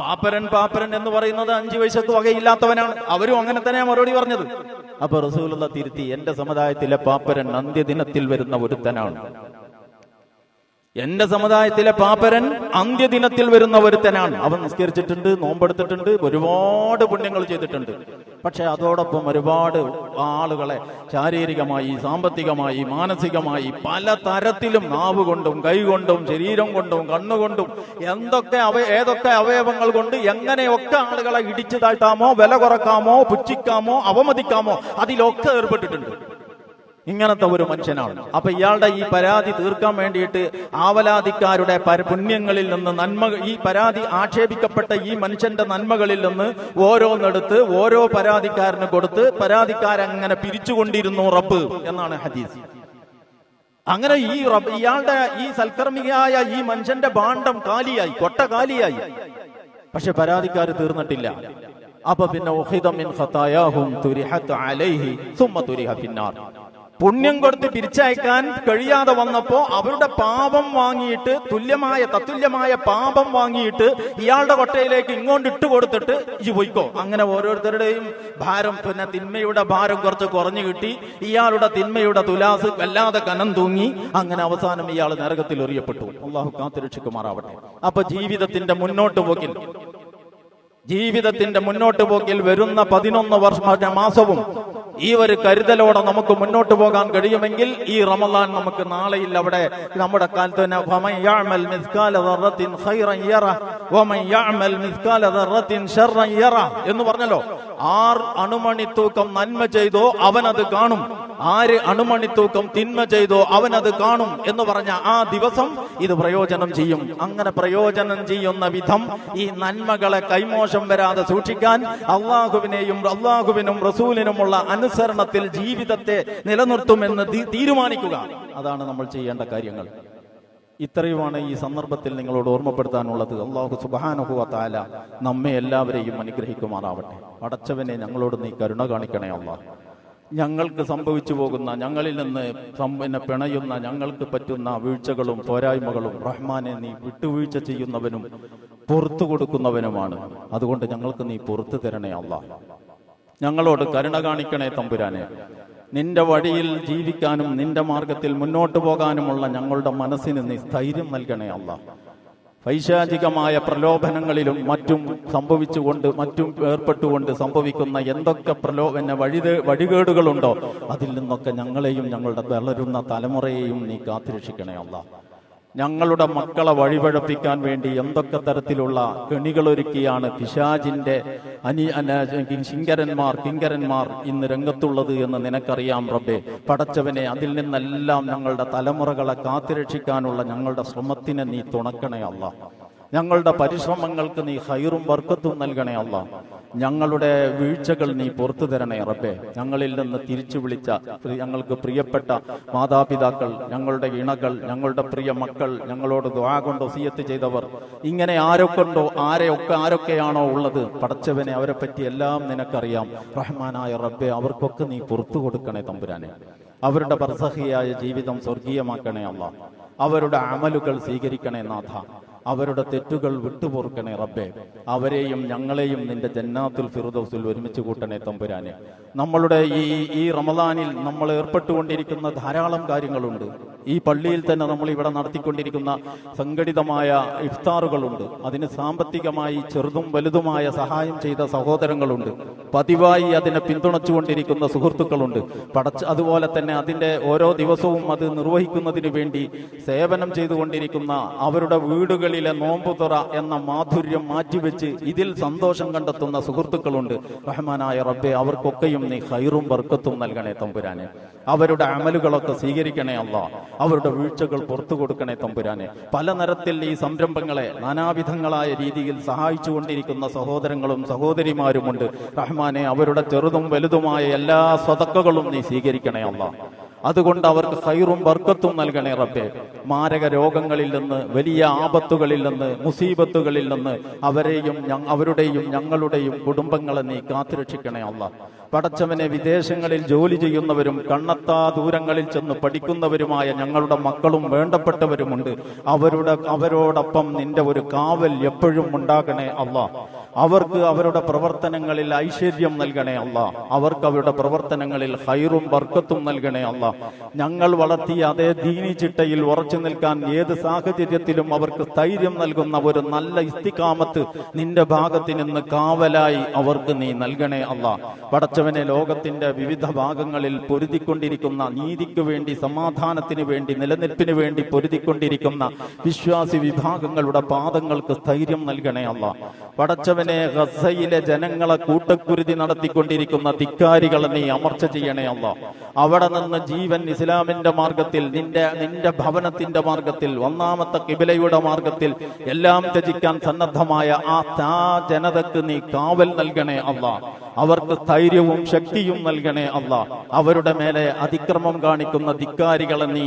പാപ്പരൻ എന്ന് പറയുന്നത് 5 പൈസക്ക് വകയില്ലാത്തവനാണ്. അവരും അങ്ങനെ തന്നെയാണ് മറുപടി പറഞ്ഞത്. അപ്പൊ റസൂലുള്ളാഹി തിരുത്തി, എന്റെ സമുദായത്തിലെ പാപ്പരൻ അന്ത്യദിനത്തിൽ വരുന്ന ഒരുത്തനാണ്. എന്റെ സമുദായത്തിലെ പാപ്പരൻ അന്ത്യദിനത്തിൽ വരുന്ന ഒരുത്തനാണ്. അവൻ നിസ്കരിച്ചിട്ടുണ്ട്, നോമ്പെടുത്തിട്ടുണ്ട്, ഒരുപാട് പുണ്യങ്ങൾ ചെയ്തിട്ടുണ്ട്. പക്ഷെ അതോടൊപ്പം ഒരുപാട് ആളുകളെ ശാരീരികമായി, സാമ്പത്തികമായി, മാനസികമായി പല തരത്തിലും നാവ് കൊണ്ടും കൈ കൊണ്ടും ശരീരം കൊണ്ടും കണ്ണുകൊണ്ടും ഏതൊക്കെ അവയവങ്ങൾ കൊണ്ട് എങ്ങനെയൊക്കെ ആളുകളെ ഇടിച്ചു താഴ്ത്താമോ, വില കുറക്കാമോ, പുച്ഛിക്കാമോ, അവമതിക്കാമോ അതിലൊക്കെ ഏർപ്പെട്ടിട്ടുണ്ട്. ഇങ്ങനത്തെ ഒരു മനുഷ്യനാണ്. അപ്പൊ ഇയാളുടെ ഈ പരാതി തീർക്കാൻ വേണ്ടിയിട്ട് ആവലാതിക്കാരുടെ പുണ്യങ്ങളിൽ നിന്ന് ഈ പരാതി ആക്ഷേപിക്കപ്പെട്ട ഈ മനുഷ്യന്റെ നന്മകളിൽ നിന്ന് ഓരോന്നെടുത്ത് ഓരോ പരാതിക്കാരന് കൊടുത്ത് പരാതിക്കാരങ്ങനെ പിരിച്ചുകൊണ്ടിരുന്നു റബ്ബ് എന്നാണ് ഹദീസ്. അങ്ങനെ ഇയാളുടെ ഈ സൽക്കർമ്മിയായ ഈ മനുഷ്യന്റെ ഭാണ്ഡം കാലിയായി, കൊട്ട കാലിയായി. പക്ഷെ പരാതിക്കാർ തീർന്നിട്ടില്ല. അപ്പൊ പിന്നെ ഉഖിദ മിൻ ഖതായാഹും തുരിഹത് അലൈഹി സുമ്മ തുരിഹ ഫിന്നാർ. പുണ്യം കൊടുത്ത് പിരിച്ചയക്കാൻ കഴിയാതെ വന്നപ്പോ അവരുടെ പാപം വാങ്ങിയിട്ട് തത്തുല്യമായ പാപം വാങ്ങിയിട്ട് ഇയാളുടെ കൊട്ടയിലേക്ക് ഇങ്ങോട്ട് ഇട്ട് കൊടുത്തിട്ട് ഈ പോയിക്കോ. അങ്ങനെ ഓരോരുത്തരുടെയും ഭാരം, പിന്നെ തിന്മയുടെ ഭാരം കുറച്ച് കുറഞ്ഞു കിട്ടി. ഇയാളുടെ തിന്മയുടെ തുലാസ് വല്ലാതെ കനം തൂങ്ങി. അങ്ങനെ അവസാനം ഇയാൾ നരകത്തിൽ എറിയപ്പെട്ടു. അള്ളാഹു കാത്തുരക്ഷിക്കുമാറാവട്ടെ. അപ്പൊ ജീവിതത്തിന്റെ മുന്നോട്ട് പോക്കിൽ വരുന്ന 11 മാസവും ഈ ഒരു കരുതലോടെ നമുക്ക് മുന്നോട്ട് പോകാൻ കഴിയുമെങ്കിൽ ഈ റമളാൻ നമുക്ക് നാളെയിൽ അവിടെ നമ്മുടെ കാലത്ത് തന്നെ എന്ന് പറഞ്ഞല്ലോ. 6 അണുമണിത്തൂക്കം നന്മ ചെയ്തോ അവനത് കാണും, 6 അണുമണിത്തൂക്കം തിന്മ ചെയ്തോ അവനത് കാണും എന്ന് പറഞ്ഞ ആ ദിവസം ഇത് പ്രയോജനം ചെയ്യും. അങ്ങനെ പ്രയോജനം ചെയ്യുന്ന വിധം ഈ നന്മകളെ കൈമോശം വരാതെ സൂക്ഷിക്കാൻ അള്ളാഹുവിനും റസൂലിനുമുള്ള അനുസരണത്തിൽ ജീവിതത്തെ നിലനിർത്തുമെന്ന് തീരുമാനിക്കുക. അതാണ് നമ്മൾ ചെയ്യേണ്ട കാര്യങ്ങൾ. ഇത്രയുമാണ് ഈ സന്ദർഭത്തിൽ നിങ്ങളോട് ഓർമ്മപ്പെടുത്താനുള്ളത്. അല്ലാഹു സുബ്ഹാനഹു വ തആല നമ്മെ എല്ലാവരെയും അനുഗ്രഹിക്കുമാറാവട്ടെ. പടച്ചവനെ, ഞങ്ങളോട് നീ കരുണ കാണിക്കണേ അല്ലാഹ്. ഞങ്ങൾക്ക് സംഭവിച്ചു പോകുന്ന, ഞങ്ങളിൽ നിന്ന് പിണയുന്ന, ഞങ്ങൾക്ക് പറ്റുന്ന വീഴ്ചകളും പോരായ്മകളും റഹ്മാനെ നീ വിട്ടുവീഴ്ച ചെയ്യുന്നവനും പുറത്തു കൊടുക്കുന്നവനുമാണ്. അതുകൊണ്ട് ഞങ്ങൾക്ക് നീ പുറത്തു തരണേ അല്ലാഹ്. ഞങ്ങളോട് കരുണ കാണിക്കണേ തമ്പുരാനെ. നിന്റെ വഴിയിൽ ജീവിക്കാനും നിന്റെ മാർഗത്തിൽ മുന്നോട്ട് പോകാനുമുള്ള ഞങ്ങളുടെ മനസ്സിന് നീ സ്ഥൈര്യം നൽകണേ അല്ലാഹ്. പൈശാചികമായ പ്രലോഭനങ്ങളിലും മറ്റും ഏർപ്പെട്ടുകൊണ്ട് സംഭവിക്കുന്ന എന്തൊക്കെ വഴികേടുകളുണ്ടോ അതിൽ നിന്നൊക്കെ ഞങ്ങളെയും ഞങ്ങളുടെ വളരുന്ന തലമുറയെയും നീ കാത്തുരക്ഷിക്കണേ അല്ലാഹ്. ഞങ്ങളുടെ മക്കളെ വഴിപഴപ്പിക്കാൻ വേണ്ടി എന്തൊക്കെ തരത്തിലുള്ള കെണികളൊരുക്കിയാണ് പിശാചിന്റെ കിങ്കരന്മാർ ഇന്ന് രംഗത്തുള്ളത് എന്ന് നിനക്കറിയാം റബ്ബേ. പടച്ചവനെ, അതിൽ നിന്നെല്ലാം ഞങ്ങളുടെ തലമുറകളെ കാത്തുരക്ഷിക്കാനുള്ള ഞങ്ങളുടെ ശ്രമത്തിനെ നീ തുണക്കണേ അല്ലാഹ്. ഞങ്ങളുടെ പരിശ്രമങ്ങൾക്ക് നീ ഖൈറും ബർക്കത്തും നൽകണേ അല്ലാഹ്. ഞങ്ങളുടെ വീഴ്ചകൾ നീ പുറത്തു തരണേ റബ്ബേ. ഞങ്ങളിൽ നിന്ന് തിരിച്ചു വിളിച്ച ഞങ്ങൾക്ക് പ്രിയപ്പെട്ട മാതാപിതാക്കൾ, ഞങ്ങളുടെ ഇണകൾ, ഞങ്ങളുടെ പ്രിയ മക്കൾ, ഞങ്ങളോട് ദുആ കൊണ്ട് വസിയത്ത് ചെയ്തവർ, ഇങ്ങനെ ആരൊക്കെയാണോ ഉള്ളത്, പടച്ചവനെ, അവരെ പറ്റി എല്ലാം നിനക്കറിയാം റഹ്മാനായ റബ്ബേ. അവർക്കൊക്കെ നീ പുറത്തു കൊടുക്കണേ തമ്പുരാനെ. അവരുടെ ബർസഖിയായ ജീവിതം സ്വർഗീയമാക്കണേ അല്ലാഹ്. അവരുടെ അമലുകൾ സ്വീകരിക്കണേ നാഥ, അവരുടെ തെറ്റുകൾ വിട്ടുപൊറുക്കണേ റബ്ബേ, അവരെയും ഞങ്ങളെയും നിന്റെ ജന്നാത്തുൽ ഫിർദൗസിൽ ഒരുമിച്ച് കൂട്ടണേ തമ്പുരാനെ. നമ്മളുടെ ഈ റമദാനിൽ നമ്മൾ ഏർപ്പെട്ടുകൊണ്ടിരിക്കുന്ന ധാരാളം കാര്യങ്ങളുണ്ട്. ഈ പള്ളിയിൽ തന്നെ നമ്മൾ ഇവിടെ നടത്തിക്കൊണ്ടിരിക്കുന്ന സംഘടിതമായ ഇഫ്താറുകളുണ്ട്. അതിന് സാമ്പത്തികമായി ചെറുതും വലുതുമായ സഹായം ചെയ്ത സഹോദരങ്ങളുണ്ട്. പതിവായി അതിനെ പിന്തുണച്ചുകൊണ്ടിരിക്കുന്ന സുഹൃത്തുക്കളുണ്ട്. അതുപോലെ തന്നെ അതിന്റെ ഓരോ ദിവസവും അത് നിർവഹിക്കുന്നതിന് വേണ്ടി സേവനം ചെയ്തുകൊണ്ടിരിക്കുന്ന, അവരുടെ വീടുകളിലെ നോമ്പുതുറ എന്ന മാധുര്യം മാറ്റിവെച്ച് ഇതിൽ സന്തോഷം കണ്ടെത്തുന്ന സുഹൃത്തുക്കളുണ്ട്. റഹ്മാനായ റബ്ബേ, അവർക്കൊക്കെയും നീ ഖൈറും ബർക്കത്തും നൽകണേ തമ്പുരാനെ. അവരുടെ അമലുകളൊക്കെ സ്വീകരിക്കണേ അല്ലാഹ്, അവരുടെ വീഴ്ചകൾ പുറത്തു കൊടുക്കണേ തമ്പുരാനെ. പല നിരത്തിൽ ഈ സംരംഭങ്ങളെ നാനാവിധങ്ങളായ രീതിയിൽ സഹായിച്ചുകൊണ്ടിരിക്കുന്ന സഹോദരങ്ങളും സഹോദരിമാരുമുണ്ട്. റഹ്മാനെ, അവരുടെ ചെറുതും വലുതുമായ എല്ലാ സ്വതക്കകളും നീ സ്വീകരിക്കണേ അല്ലാഹ്. അതുകൊണ്ട് അവർക്ക് ഖൈറും ബർക്കത്തും നൽകണേ റബ്ബേ. മാരക രോഗങ്ങളിൽ നിന്ന്, വലിയ ആപത്തുകളിൽ നിന്ന്, മുസീബത്തുകളിൽ നിന്ന് അവരുടെയും ഞങ്ങളുടെയും കുടുംബങ്ങളെ നീ കാത്തുരക്ഷിക്കണേ അല്ലാഹ്. പടച്ചവനെ, വിദേശങ്ങളിൽ ജോലി ചെയ്യുന്നവരും കണ്ണത്താ ദൂരങ്ങളിൽ ചെന്ന് പഠിക്കുന്നവരുമായ ഞങ്ങളുടെ മക്കളും വേണ്ടപ്പെട്ടവരുമുണ്ട്. അവരോടൊപ്പം നിന്റെ ഒരു കാവൽ എപ്പോഴും ഉണ്ടാകണേ അല്ലാഹ്. അവർക്ക് അവരുടെ പ്രവർത്തനങ്ങളിൽ ഐശ്വര്യം നൽകണേ അല്ലാഹ്. അവർക്ക് അവരുടെ പ്രവർത്തനങ്ങളിൽ ഖൈറും ബർക്കത്തും നൽകണേ അല്ലാഹ്. ഞങ്ങൾ വളർത്തിയ അതേ ദീനി ചിട്ടയിൽ ഉറച്ചു നിൽക്കാൻ ഏത് സാഹചര്യത്തിലും അവർക്ക് സ്ഥൈര്യം നൽകുന്ന ഒരു നല്ല ഇസ്തിഖാമത്ത് നിന്റെ ഭാഗത്ത് നിന്ന് കാവലായി അവർക്ക് നീ നൽകണേ അല്ലാഹ്. പടച്ചവനെ, ലോകത്തിന്റെ വിവിധ ഭാഗങ്ങളിൽ പൊരുതിക്കൊണ്ടിരിക്കുന്ന, നീതിക്ക് വേണ്ടി, സമാധാനത്തിന് വേണ്ടി, നിലനിൽപ്പിന് വേണ്ടി പൊരുതിക്കൊണ്ടിരിക്കുന്ന വിശ്വാസി വിഭാഗങ്ങളുടെ പാദങ്ങൾക്ക് സ്ഥൈര്യം നൽകണേ അല്ലാഹ്. പടച്ചവനെ, ഗസയിലെ ജനങ്ങളെ കൂട്ടക്കുരുതി നടത്തിക്കൊണ്ടിരിക്കുന്ന ധിക്കാരികളെ നീ അമർച്ച ചെയ്യണേ അല്ലാഹ്. അവിടെ നിന്ന് ജീവൻ ഇസ്ലാമിന്റെ മാർഗത്തിൽ, നിന്റെ ഭവനത്തിന്റെ മാർഗത്തിൽ, ഒന്നാമത്തെ ഖിബലയുടെ മാർഗത്തിൽ എല്ലാം ത്യജിക്കാൻ സന്നദ്ധമായ ആ ജനതക്ക് നീ കാവൽ നൽകണേ അല്ലാഹ്. അവർക്ക് സ്ഥൈര്യവും ശക്തിയും നൽകണേ അല്ലാഹ്. അവരുടെ മേലെ അതിക്രമം കാണിക്കുന്ന ധിക്കാരികളെ നീ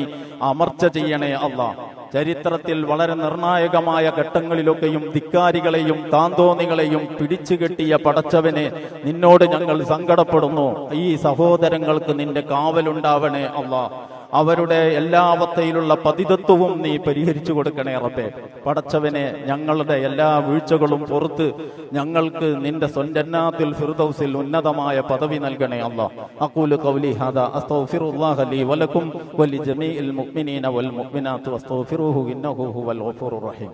അമർച്ച ചെയ്യണേ അല്ലാഹ്. ചരിത്രത്തിൽ വളരെ നിർണായകമായ ഘട്ടങ്ങളിലൊക്കെയും ധിക്കാരികളെയും താന്തോന്നികളെയും പിടിച്ചുകെട്ടിയ പടച്ചവനെ, നിന്നോട് ഞങ്ങൾ സങ്കടപ്പെടുന്നു. ഈ സഹോദരങ്ങൾക്ക് നിന്റെ കാവലുണ്ടാവണേ അല്ലാഹ്. അവരുടെ എല്ലാ അവസ്ഥയിലുള്ള പതിതത്വവും നീ പരിഹരിച്ചു കൊടുക്കണേ റബ്ബേ. പടച്ചവനെ, ഞങ്ങളുടെ എല്ലാ വീഴ്ചകളും പുറത്ത് ഞങ്ങൾക്ക് നിന്റെ ജന്നാത്തുൽ ഫിർദൗസിൽ ഉന്നതമായ പദവി നൽകണേ അല്ലാഹ്. അഖൂലു ഖൗലി ഹാദാ അസ്തഗ്ഫിറുല്ലാഹ ലീ വലക്കും വലിജമീഇൽ മുഅ്മിനീന വൽ മുഅ്മിനാത്ത് വസ്തഗ്ഫിറൂഹു ഇന്നഹു ഹുവൽ ഗഫൂറുർ റഹീം.